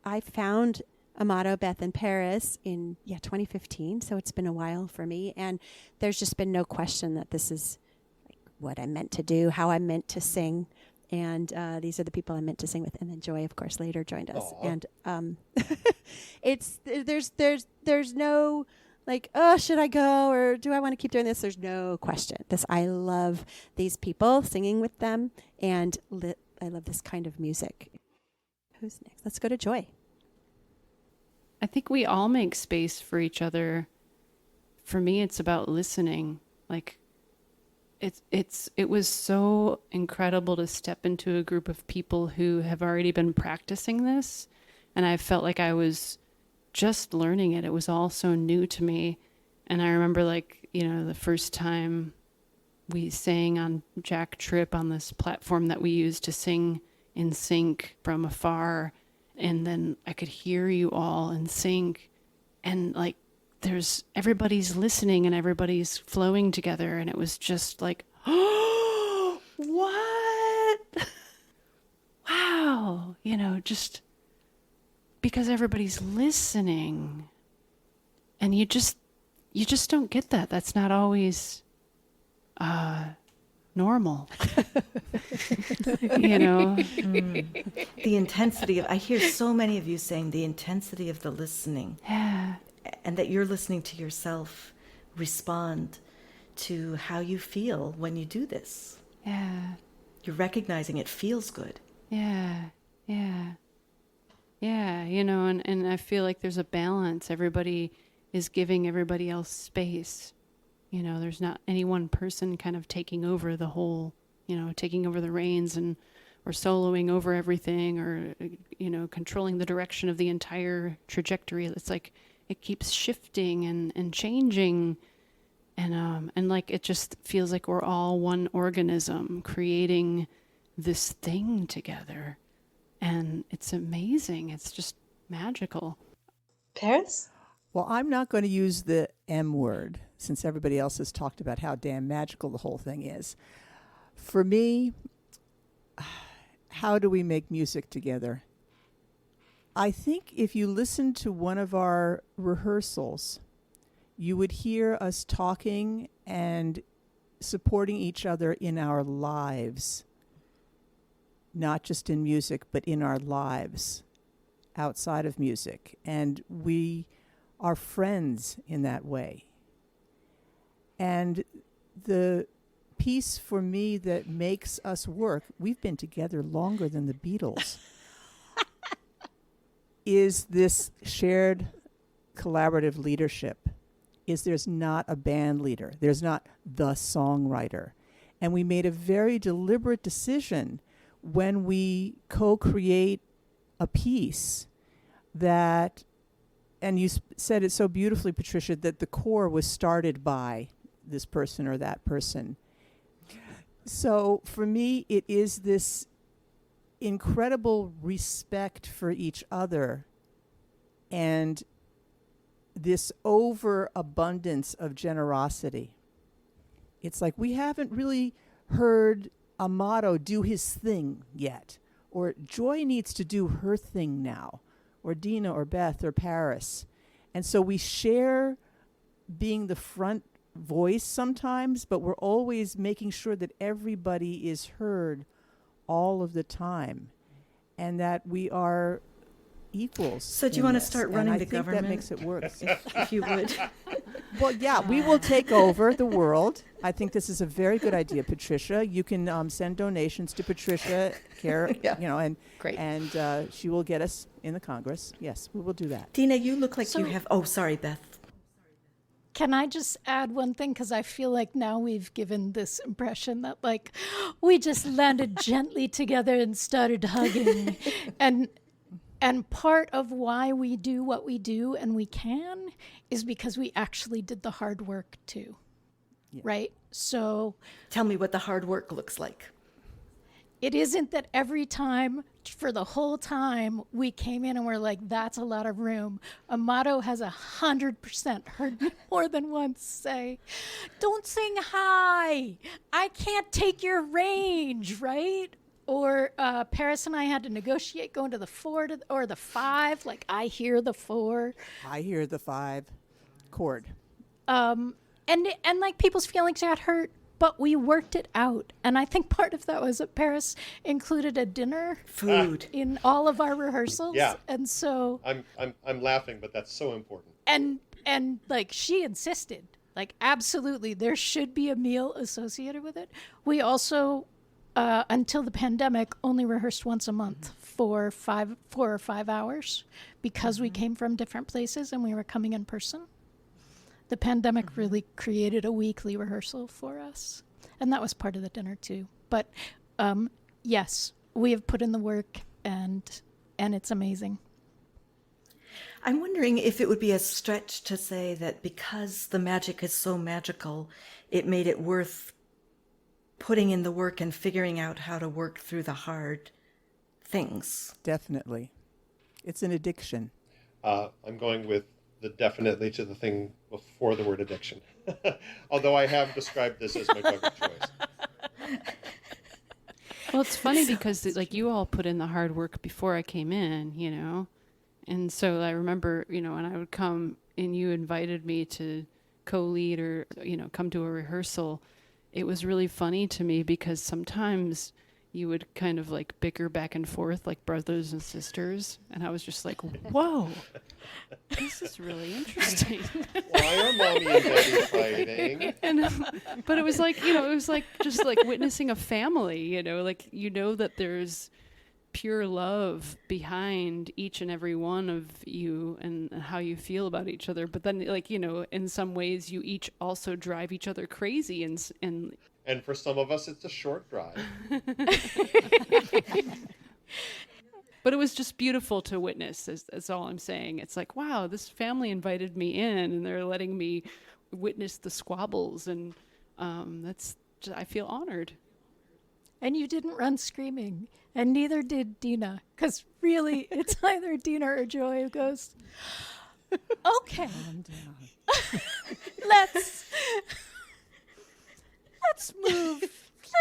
I found Amado, Beth, and Paris in 2015, so it's been a while for me. And there's just been no question that this is like what I'm meant to do, how I'm meant to sing. And these are the people I'm meant to sing with. And then Joy, of course, later joined us. Aww. And there's no like, should I go or do I want to keep doing this? There's no question. I love these people, singing with them, and I love this kind of music. Who's next? Let's go to Joy. I think we all make space for each other. For me, it's about listening. Like, it was so incredible to step into a group of people who have already been practicing this, and I felt like I was just learning it. It was all so new to me. And I remember the first time we sang on Jacktrip on this platform that we used to sing in sync from afar. And then I could hear you all in sync. And everybody's listening and everybody's flowing together. And it was just like, oh, what? Wow. Just because everybody's listening, and you just don't get that. That's not always normal. The intensity of, I hear so many of you saying the intensity of the listening. Yeah. and that you're listening to yourself respond to how you feel when you do this. Yeah. You're recognizing it feels good. Yeah. Yeah. Yeah. And I feel like there's a balance. Everybody is giving everybody else space. There's not any one person kind of taking over the whole, taking over the reins or soloing over everything or, controlling the direction of the entire trajectory. It's like it keeps shifting and changing. And like it just feels like we're all one organism creating this thing together. And it's amazing. It's just magical. Paris? Well, I'm not going to use the M word since everybody else has talked about how damn magical the whole thing is. For me, how do we make music together? I think if you listen to one of our rehearsals, you would hear us talking and supporting each other in our lives, not just in music, but in our lives outside of music. And we are friends in that way. And the piece for me that makes us work, we've been together longer than the Beatles, is this shared collaborative leadership. There's not a band leader. There's not the songwriter. And we made a very deliberate decision when we co-create a piece that, and you said it so beautifully, Patricia, that the core was started by this person or that person. So for me, it is this incredible respect for each other and this overabundance of generosity. It's like we haven't really heard Amado do his thing yet, or Joy needs to do her thing now, or Dina or Beth or Paris. And so we share being the front voice sometimes, but we're always making sure that everybody is heard all of the time and that we are equals. So do you want to start running the government? That makes it work. If you would. Well, yeah, we will take over the world. I think this is a very good idea, Patricia. You can send donations to Patricia, and Great. And she will get us in the Congress. Yes, we will do that. Dina, you look like you So- have, oh, sorry, Beth. Can I just add one thing? Because I feel like now we've given this impression that, like, we just landed gently together and started hugging. And part of why we do what we do and we can is because we actually did the hard work too. Yeah. Right? So Tell me what the hard work looks like. it isn't that every time for the whole time we came in and we're like, that's a lot of room. Amado has 100% heard me more than once say, don't sing high. I can't take your range, right? Or Paris and I had to negotiate going to the 4 or the 5. Like, I hear the 4. I hear the 5 chord. And like people's feelings got hurt, but we worked it out. And I think part of that was that Paris included a dinner Food. in all of our rehearsals. Yeah. And so I'm laughing, but that's so important. and like she insisted, like, absolutely there should be a meal associated with it. We also until the pandemic only rehearsed once a month for 4 or 5 hours because we came from different places and we were coming in person. The pandemic really created a weekly rehearsal for us, and that was part of the dinner too. But yes, we have put in the work, and it's amazing. I'm wondering if it would be a stretch to say that because the magic is so magical, it made it worth putting in the work and figuring out how to work through the hard things. Definitely. It's an addiction. I'm going with the definitely to the thing before the word addiction. Although I have described this as my drug of choice. Well, it's funny because like you all put in the hard work before I came in, and so I remember, when I would come and you invited me to co-lead or, come to a rehearsal, it was really funny to me because sometimes, you would kind of like bicker back and forth like brothers and sisters. And I was just like, whoa, this is really interesting. Why are mommy and daddy fighting? But it was like, it was like just like witnessing a family, like, that there's pure love behind each and every one of you and how you feel about each other. But then, like, in some ways you each also drive each other crazy And for some of us, it's a short drive. But it was just beautiful to witness, that's all I'm saying. It's like, wow, this family invited me in and they're letting me witness the squabbles. And I feel honored. And you didn't run screaming, and neither did Dina, because really, it's either Dina or Joy who goes, okay, let's move,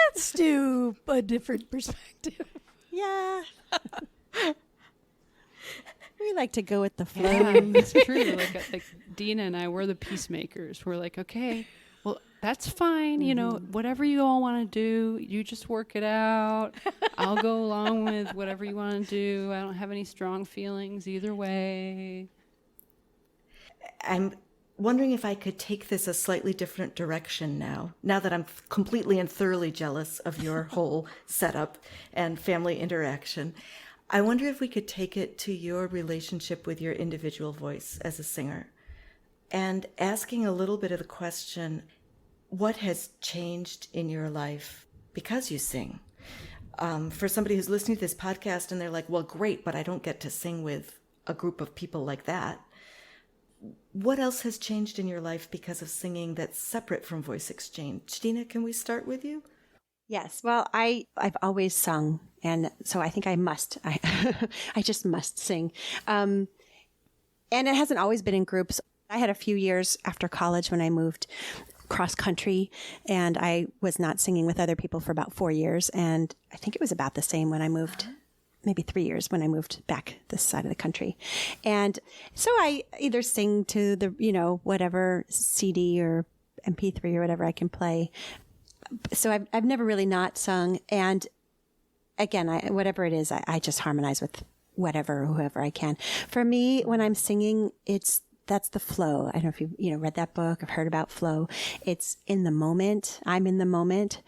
let's do a different perspective. Yeah. We like to go with the flow. Yeah, it's true. Like Dina and I, we're the peacemakers. We're like, okay, well, that's fine. Whatever you all want to do, you just work it out. I'll go along with whatever you want to do. I don't have any strong feelings either way. I'm wondering if I could take this a slightly different direction now that I'm completely and thoroughly jealous of your whole setup and family interaction. I wonder if we could take it to your relationship with your individual voice as a singer and asking a little bit of the question, what has changed in your life because you sing? For somebody who's listening to this podcast and they're like, well, great, but I don't get to sing with a group of people like that. What else has changed in your life because of singing that's separate from VoiceExchange? Dina, can we start with you? Yes. Well, I've always sung, and so I think I must. I just must sing. And it hasn't always been in groups. I had a few years after college when I moved cross country, and I was not singing with other people for about 4 years. And I think it was about the same when I moved, maybe 3 years when I moved back this side of the country. And so I either sing to the, whatever CD or MP3 or whatever I can play. So I've never really not sung. And again, whatever it is, I just harmonize with whoever I can. For me, when I'm singing, that's the flow. I don't know if you've read that book, I've heard about flow. It's in the moment. I'm in the moment.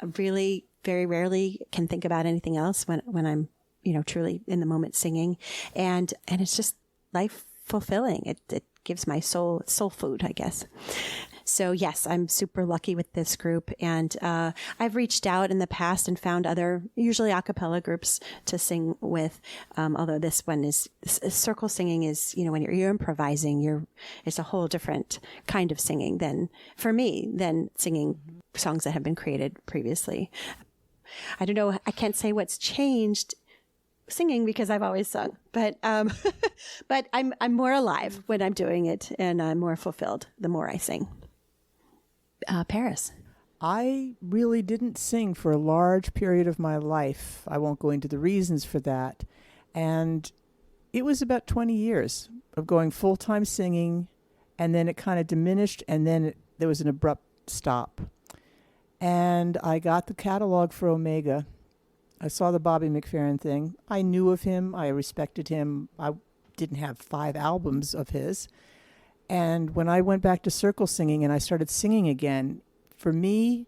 I really very rarely can think about anything else when I'm, truly in the moment singing. And it's just life fulfilling. It gives my soul food, I guess. So yes, I'm super lucky with this group, and I've reached out in the past and found other, usually a cappella groups to sing with. Although this one is circle singing is, when you're improvising, it's a whole different kind of singing than singing songs that have been created previously. I don't know. I can't say what's changed singing because I've always sung, but I'm more alive when I'm doing it, and I'm more fulfilled the more I sing. Paris. I really didn't sing for a large period of my life. I won't go into the reasons for that. And it was about 20 years of going full-time singing, and then it kind of diminished, and then there was an abrupt stop. And I got the catalog for Omega. I saw the Bobby McFerrin thing. I knew of him. I respected him. I didn't have 5 albums of his. And when I went back to Circlesinging and I started singing again, for me,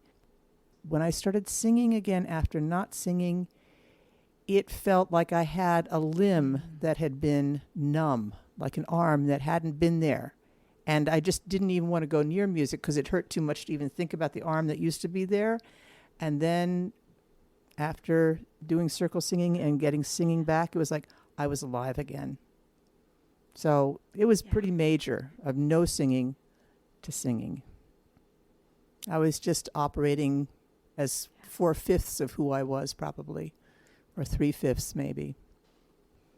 when I started singing again after not singing, it felt like I had a limb that had been numb, like an arm that hadn't been there. And I just didn't even want to go near music because it hurt too much to even think about the arm that used to be there. And then after doing Circlesinging and getting singing back, it was like I was alive again. So it was pretty major of no singing to singing. I was just operating as 4/5 of who I was probably, or 3/5 maybe.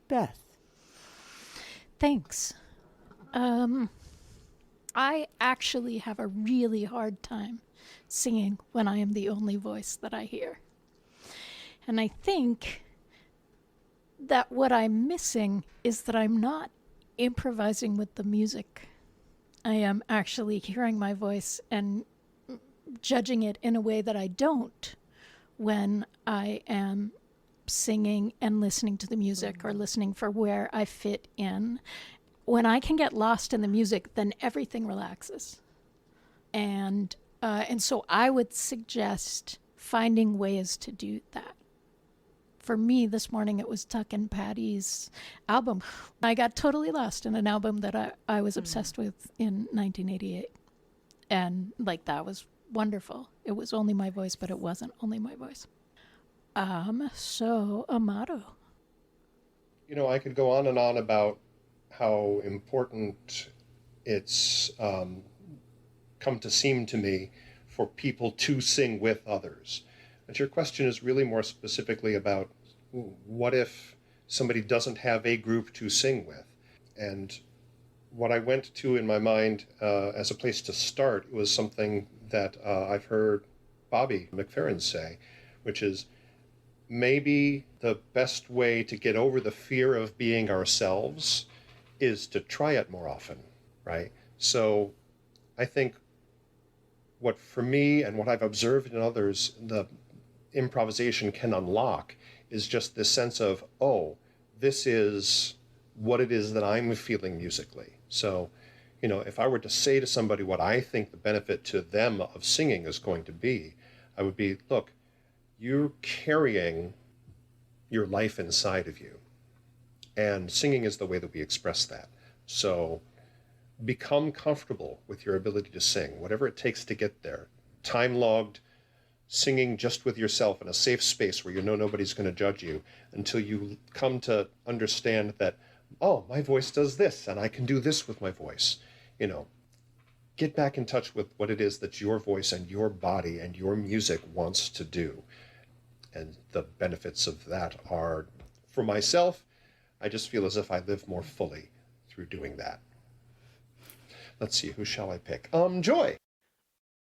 Beth. Thanks. I actually have a really hard time singing when I am the only voice that I hear. And I think that what I'm missing is that I'm not improvising with the music. I am actually hearing my voice and judging it in a way that I don't when I am singing and listening to the music or listening for where I fit in. When I can get lost in the music, then everything relaxes. And so I would suggest finding ways to do that. For me, this morning, it was Tuck and Patty's album. I got totally lost in an album that I was obsessed with in 1988. And like, that was wonderful. It was only my voice, but it wasn't only my voice. So Amado. You know, I could go on and on about how important it's come to seem to me for people to sing with others. But your question is really more specifically about what if somebody doesn't have a group to sing with? And what I went to in my mind as a place to start was something that I've heard Bobby McFerrin say, which is maybe the best way to get over the fear of being ourselves is to try it more often, right? So I think what for me and what I've observed in others, the improvisation can unlock is just this sense of, oh, this is what it is that I'm feeling musically. So, you know, if I were to say to somebody what I think the benefit to them of singing is going to be, I would be, look, you're carrying your life inside of you. And singing is the way that we express that. So become comfortable with your ability to sing, whatever it takes to get there. Time-logged, singing just with yourself in a safe space where you know nobody's going to judge you until you come to understand that, oh, my voice does this and I can do this with my voice. You know, get back in touch with what it is that your voice and your body and your music wants to do. And the benefits of that are, for myself, I just feel as if I live more fully through doing that. Let's see, who shall I pick? Joy.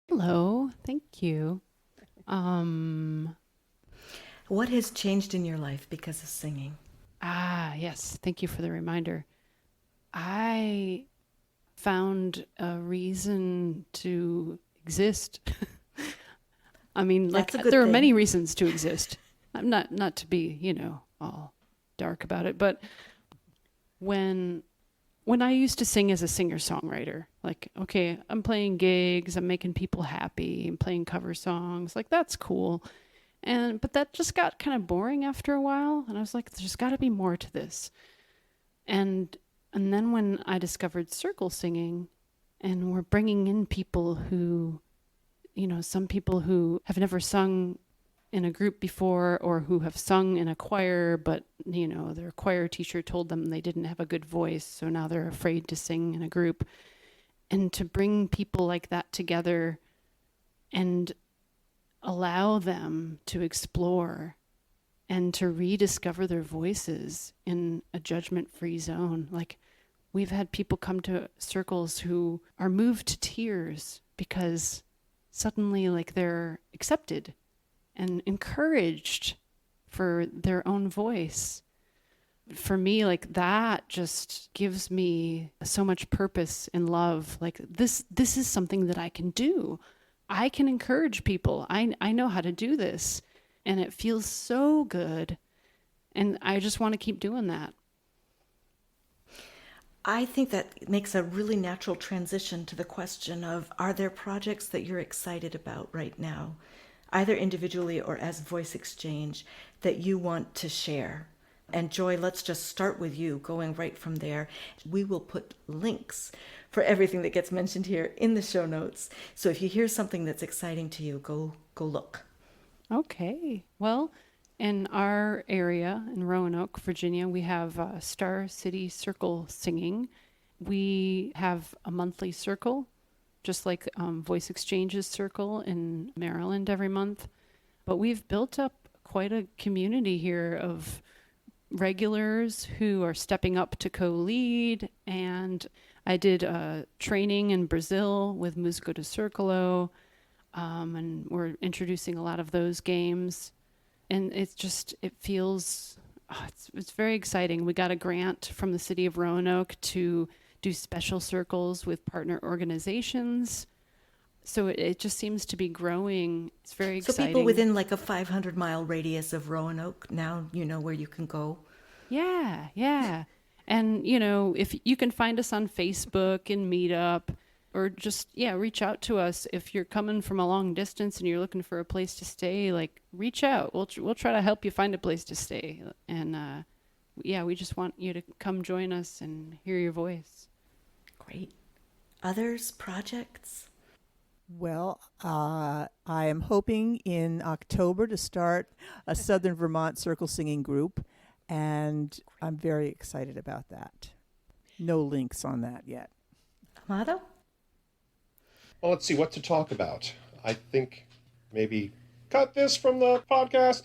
Hello, thank you. What has changed in your life because of singing? Yes, thank you for the reminder. I found a reason to exist. I mean, like, That's a good there are thing. many reasons to exist. I'm not to be, you know, all dark about it, but when I used to sing as a singer-songwriter, like, okay, I'm playing gigs, I'm making people happy, I'm playing cover songs, like, that's cool. But that just got kind of boring after a while, and I was like, there's got to be more to this. And then when I discovered circle singing, and we're bringing in people who, you know, some people who have never sung in a group before or who have sung in a choir, but, you know, their choir teacher told them they didn't have a good voice, so now they're afraid to sing in a group. And to bring people like that together and allow them to explore and to rediscover their voices in a judgment-free zone. Like, we've had people come to circles who are moved to tears because suddenly, like, they're accepted and encouraged for their own voice. For me, like, that just gives me so much purpose and love. Like, this is something that I can do. I can encourage people. I know how to do this. And it feels so good. And I just want to keep doing that. I think that makes a really natural transition to the question of, are there projects that you're excited about right now, either individually or as VoiceExchange, that you want to share? And Joy, let's just start with you, going right from there. We will put links for everything that gets mentioned here in the show notes. So if you hear something that's exciting to you, go look. Okay. Well, in our area in Roanoke, Virginia, we have Star City Circlesinging. We have a monthly circle, just like VoiceExchange's circle in Maryland every month. But we've built up quite a community here of regulars who are stepping up to co-lead. And I did a training in Brazil with Música do Círculo, and we're introducing a lot of those games. And it feels, it's very exciting. We got a grant from the city of Roanoke to do special circles with partner organizations. So it just seems to be growing. It's very So exciting. people within like a 500-mile radius of Roanoke, now you know where you can go. Yeah, yeah. And, you know, if you can find us on Facebook and Meetup, or just, reach out to us. If you're coming from a long distance and you're looking for a place to stay, like, reach out. We'll try to help you find a place to stay. And, we just want you to come join us and hear your voice. Great. Others, projects? Well, I am hoping in October to start a Southern Vermont Circlesinging group, and I'm very excited about that. No links on that yet. Amado? Well, let's see what to talk about. I think maybe cut this from the podcast.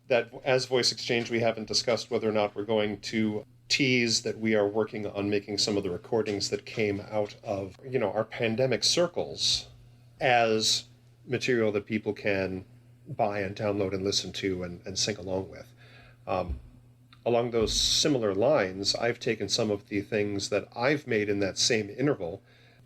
That as Voice Exchange, we haven't discussed whether or not we're going to tease that we are working on making some of the recordings that came out of, our pandemic circles as material that people can buy and download and listen to and sing along with. Along those similar lines, I've taken some of the things that I've made in that same interval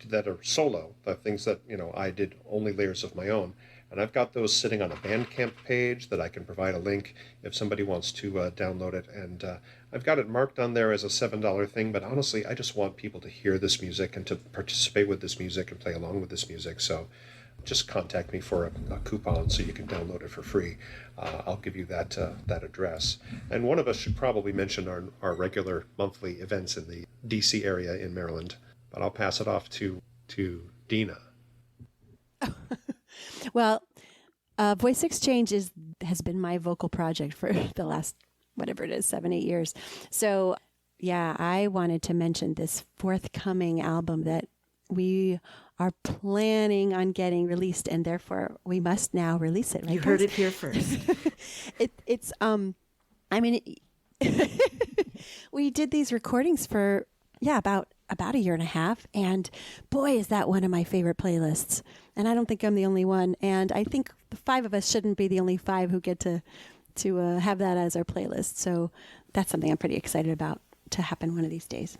that are solo, the things that, I did only layers of my own. And I've got those sitting on a Bandcamp page that I can provide a link if somebody wants to download it. And I've got it marked on there as a $7 thing, but honestly, I just want people to hear this music and to participate with this music and play along with this music. So just contact me for a coupon so you can download it for free. I'll give you that address. And one of us should probably mention our regular monthly events in the DC area in Maryland, but I'll pass it off to Dina. Well, Voice Exchange has been my vocal project for the last, whatever it is, 7-8 years. So, I wanted to mention this forthcoming album that we are planning on getting released, and therefore we must now release it. Right, You heard it here first. We did these recordings for, about a year and a half, and boy, is that one of my favorite playlists. And I don't think I'm the only one, and I think the 5 of us shouldn't be the only 5 who get to have that as our playlist. So that's something I'm pretty excited about to happen one of these days.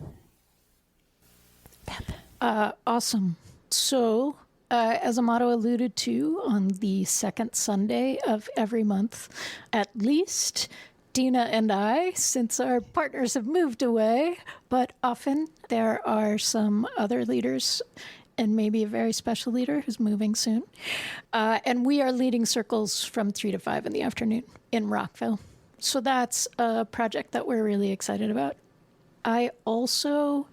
Beth. Awesome. So, as Amado alluded to, on the second Sunday of every month, at least, Dina and I, since our partners have moved away, but often there are some other leaders and maybe a very special leader who's moving soon. And we are leading circles from 3 to 5 in the afternoon in Rockville. So that's a project that we're really excited about. I also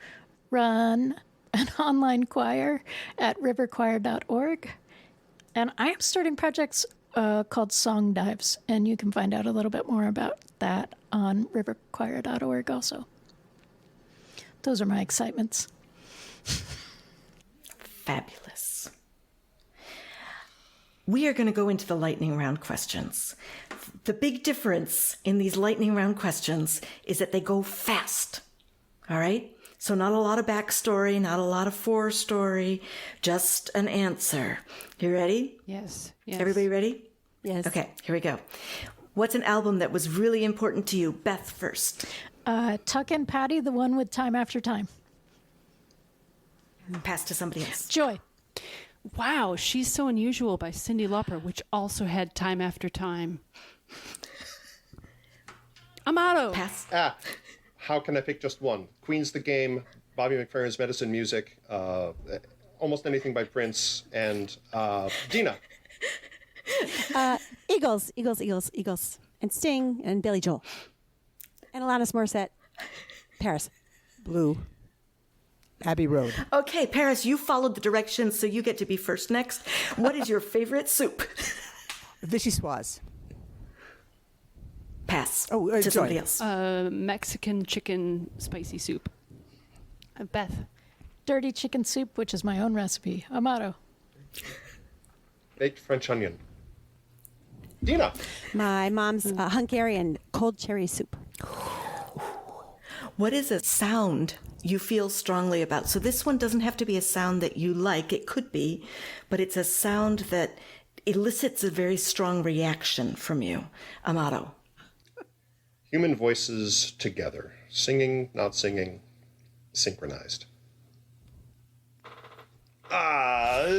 run an online choir at riverchoir.org. And I am starting projects called Song Dives, and you can find out a little bit more about that on riverchoir.org also. Those are my excitements. Fabulous. We are going to go into the lightning round questions. The big difference in these lightning round questions is that they go fast. All right? So not a lot of backstory, not a lot of forestory, just an answer. You ready? Yes. Everybody ready? Yes. Okay, here we go. What's an album that was really important to you? Beth first. Tuck and Patty, the one with Time After Time. Pass to somebody else. Joy. Wow, She's So Unusual by Cyndi Lauper, which also had Time After Time. Amado. Pass. How can I pick just one? Queen's the Game, Bobby McFerrin's Medicine Music, almost anything by Prince, and Dina. Eagles, and Sting, and Billy Joel, and Alanis Morissette, Paris. Blue. Abbey Road. Okay, Paris, you followed the directions, so you get to be first next. What is your favorite soup? Vichyssoise. Pass. Oh, to Joy. somebody else. Mexican chicken spicy soup. Beth. Dirty chicken soup, which is my own recipe. Amado. Baked French onion. Dina. My mom's Hungarian cold cherry soup. What is a sound you feel strongly about? So this one doesn't have to be a sound that you like. It could be, but it's a sound that elicits a very strong reaction from you. Amado. Human voices together. Singing, not singing, synchronized.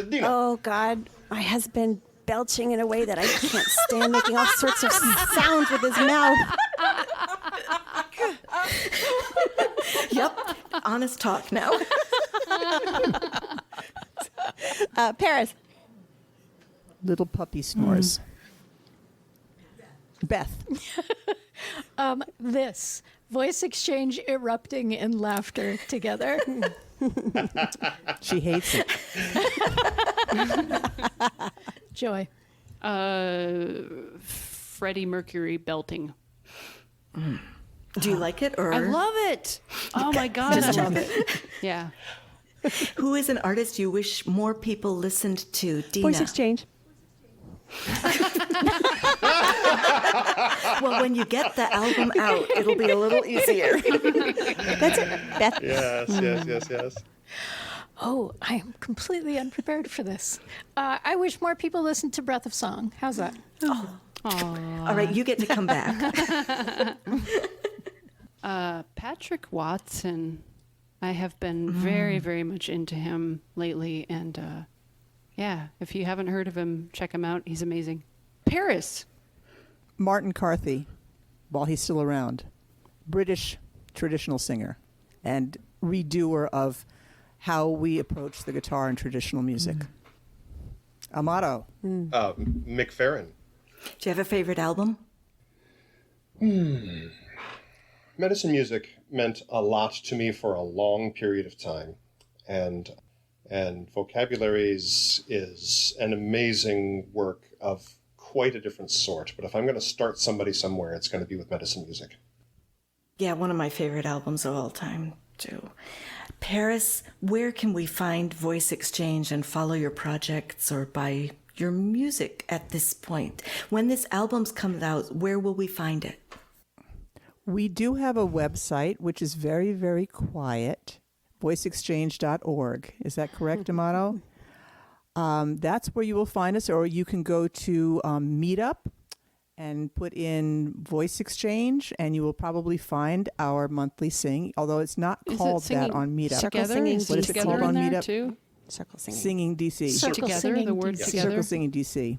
Dina. Oh, God. My husband belching in a way that I can't stand, making all sorts of sounds with his mouth. Yep, honest talk now. Paris. Little puppy snores. Beth. This voice exchange erupting in laughter together. She hates it. Joy. Freddie Mercury belting. Do you like it, or I love it. Oh my God, I love it. Yeah. who is an artist you wish more people listened to? Dina. Voice exchange. Well, when you get the album out, it'll be a little easier. That's it. Beth. Yes. Oh, I am completely unprepared for this. I wish more people listened to Breath of Song. How's that? All right, you get to come back. Patrick Watson. I have been very, very much into him lately. And yeah, if you haven't heard of him, check him out. He's amazing. Paris. Martin Carthy, while he's still around. British traditional singer and redoer of how we approach the guitar in traditional music. Amado. McFerrin. Do you have a favorite album? Medicine music meant a lot to me for a long period of time, and Vocabularies is an amazing work of quite a different sort. But if I'm going to start somebody somewhere, it's going to be with medicine music. Yeah, one of my favorite albums of all time, too. Paris, where can we find Voice Exchange and follow your projects or buy your music at this point? When this album comes out, where will we find it? We do have a website, which is very, very quiet, voiceexchange.org. Is that correct, Amado? That's where you will find us, or you can go to Meetup and put in Voice Exchange, and you will probably find our monthly sing, although it's not called that on Meetup. Together? What is it called on Meetup? Too? Circlesinging. Singing DC. Together, the word DC. together. Circlesinging DC.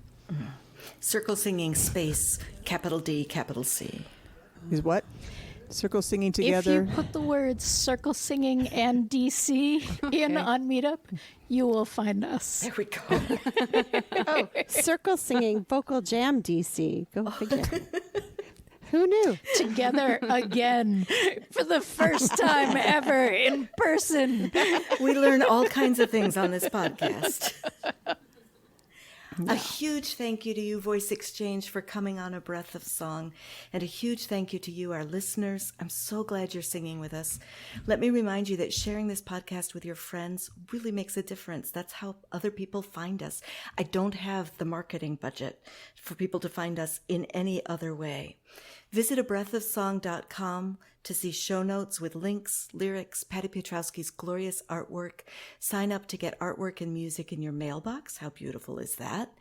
Circlesinging space, capital D, capital C. Is what? Circle singing If together. you put the words circle singing and DC in on Meetup, you will find us. There we go. Oh, Circlesinging Vocal Jam DC. Go figure. Who knew? Together again for the first time ever in person. We learn all kinds of things on this podcast. A huge thank you to you, Voice Exchange, for coming on A Breath of Song. And a huge thank you to you, our listeners. I'm so glad you're singing with us. Let me remind you that sharing this podcast with your friends really makes a difference. That's how other people find us. I don't have the marketing budget for people to find us in any other way. Visit abreathofsong.com to see show notes with links, lyrics, Patty Piotrowski's glorious artwork. Sign up to get artwork and music in your mailbox. How beautiful is that?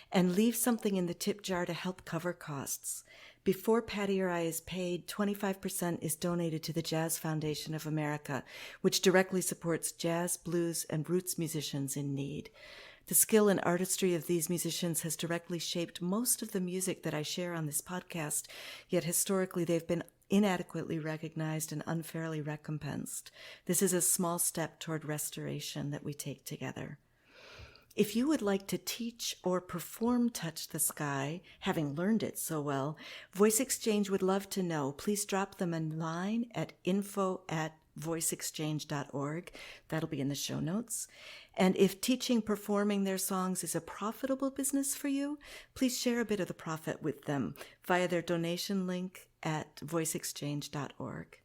And leave something in the tip jar to help cover costs. Before Patty or I is paid, 25% is donated to the Jazz Foundation of America, which directly supports jazz, blues, and roots musicians in need. The skill and artistry of these musicians has directly shaped most of the music that I share on this podcast, yet historically they've been inadequately recognized and unfairly recompensed. This is a small step toward restoration that we take together. If you would like to teach or perform Touch the Sky, having learned it so well, Voice Exchange would love to know. Please drop them a line at info@voiceexchange.org. That'll be in the show notes. And if teaching, performing their songs is a profitable business for you, please share a bit of the profit with them via their donation link at voiceexchange.org.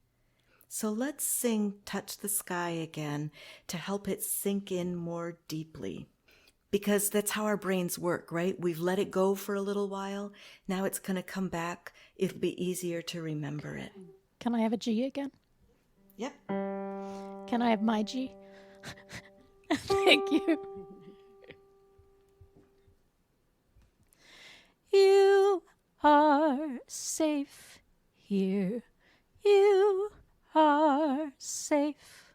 So let's sing Touch the Sky again to help it sink in more deeply. Because that's how our brains work, right? We've let it go for a little while. Now it's going to come back. It'll be easier to remember it. Can I have a G again? Yep. Can I have my G? Thank you. You are safe here. You are safe.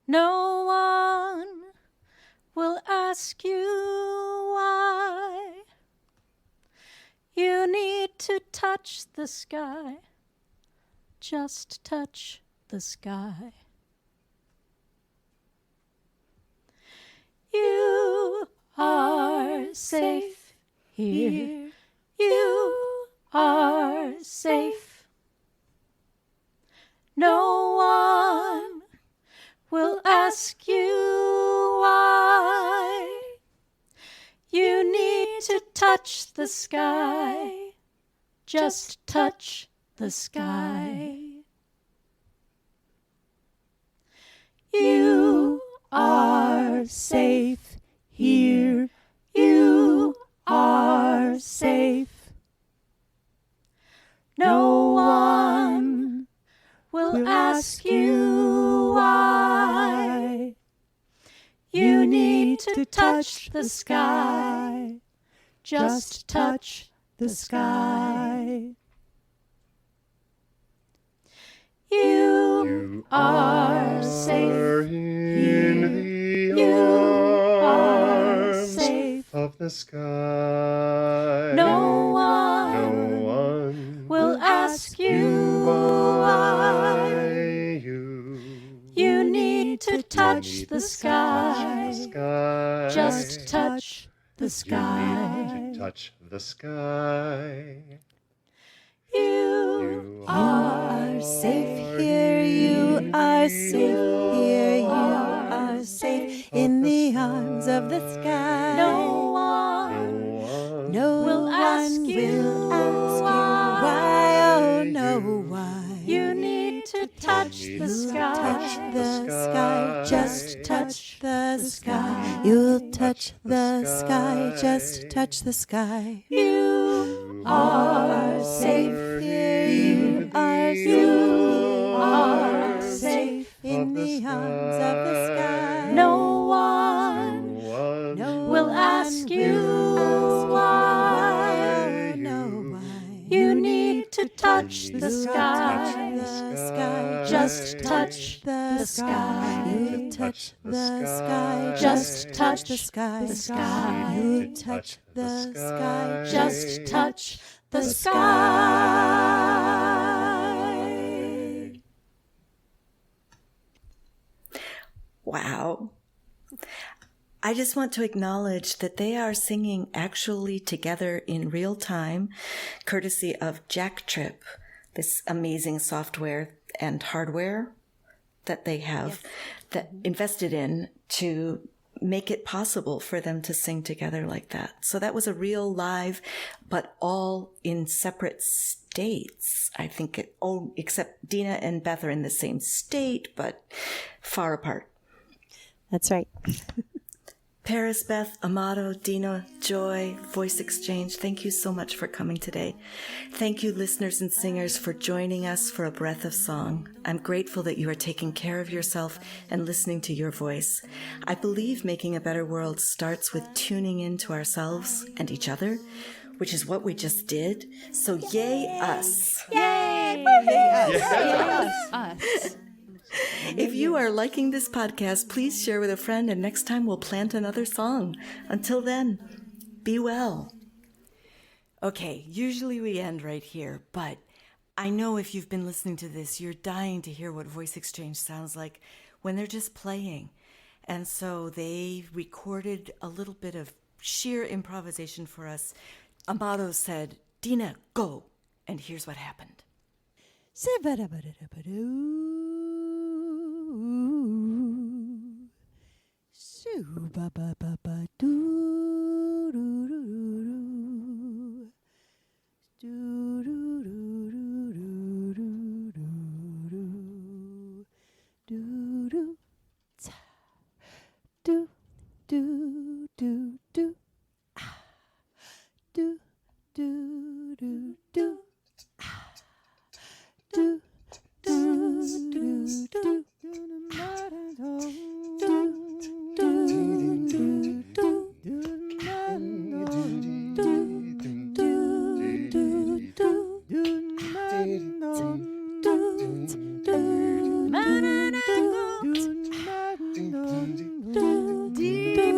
No one ask you why you need to touch the sky. Just touch the sky. You are safe here. You are safe. No one will ask you why you need to touch the sky. Just touch the sky. You are safe here. You are safe. No one will ask you why you need to touch the sky. Just touch the sky. You are safe in the You are arms safe. of the sky. No No one one will ask you why you need to touch need the to sky. touch the sky. Just touch the You sky. need to touch the sky. You are safe here. You are safe here. You are safe in the arms of the sky. No one No will one ask you will ask why. Oh, no, why? You need to touch the sky. Touch the sky, just touch the sky. You'll touch the sky, just touch the sky. You are safe here. You are safe in the arms of the sky. No one will ask you why you need to touch the sky. Just touch the sky. You touch the sky. Just touch the sky. the sky. You touch the sky. Just touch the sky. Wow. I just want to acknowledge that they are singing actually together in real time, courtesy of Jacktrip, this amazing software and hardware that they have that invested in to make it possible for them to sing together like that. So that was a real live, but all in separate states. I think except Dina and Beth are in the same state, but far apart. That's right. Paris, Beth, Amado, Dina, Joy, VoiceExchange, thank you so much for coming today. Thank you, listeners and singers, for joining us for a breath of song. I'm grateful that you are taking care of yourself and listening to your voice. I believe making a better world starts with tuning into ourselves and each other, which is what we just did. So yay us. Yay! Us. If you are liking this podcast, please share with a friend, and next time we'll plant another song. Until then, be well. Okay, usually we end right here, but I know if you've been listening to this, you're dying to hear what VoiceExchange sounds like when they're just playing. And so they recorded a little bit of sheer improvisation for us. Amado said, "Dina, go." And here's what happened. Deep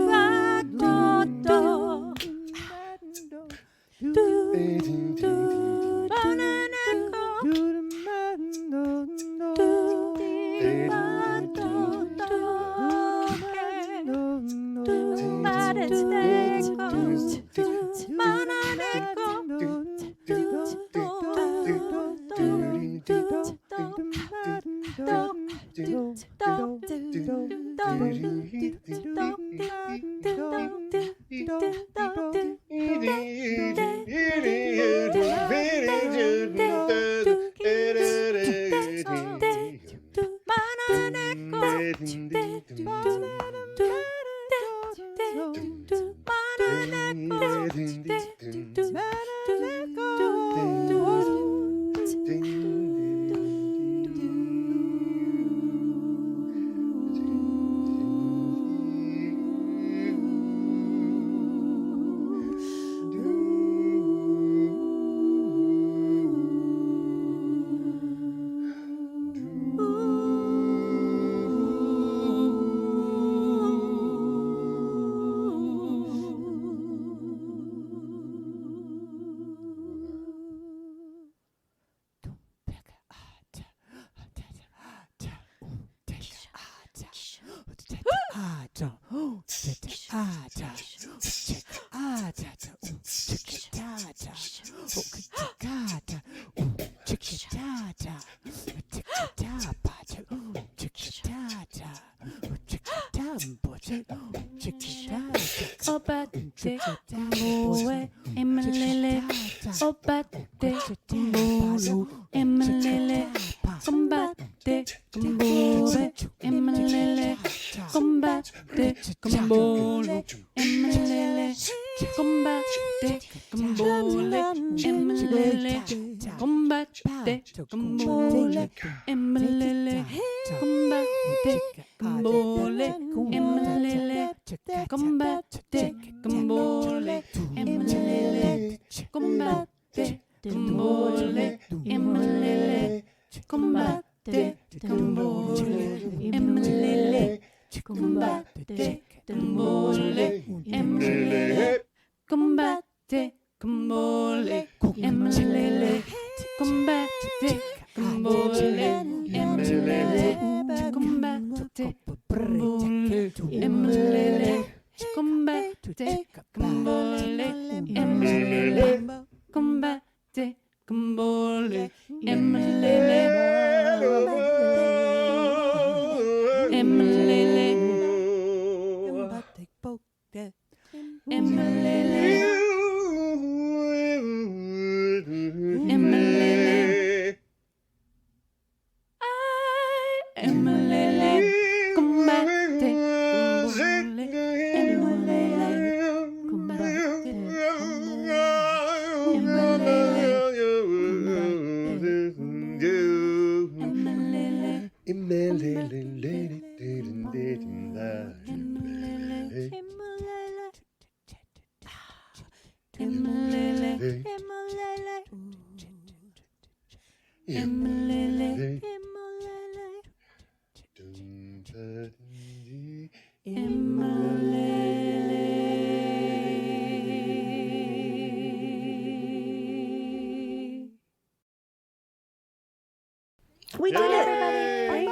We did it.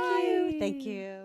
Yay! Thank you.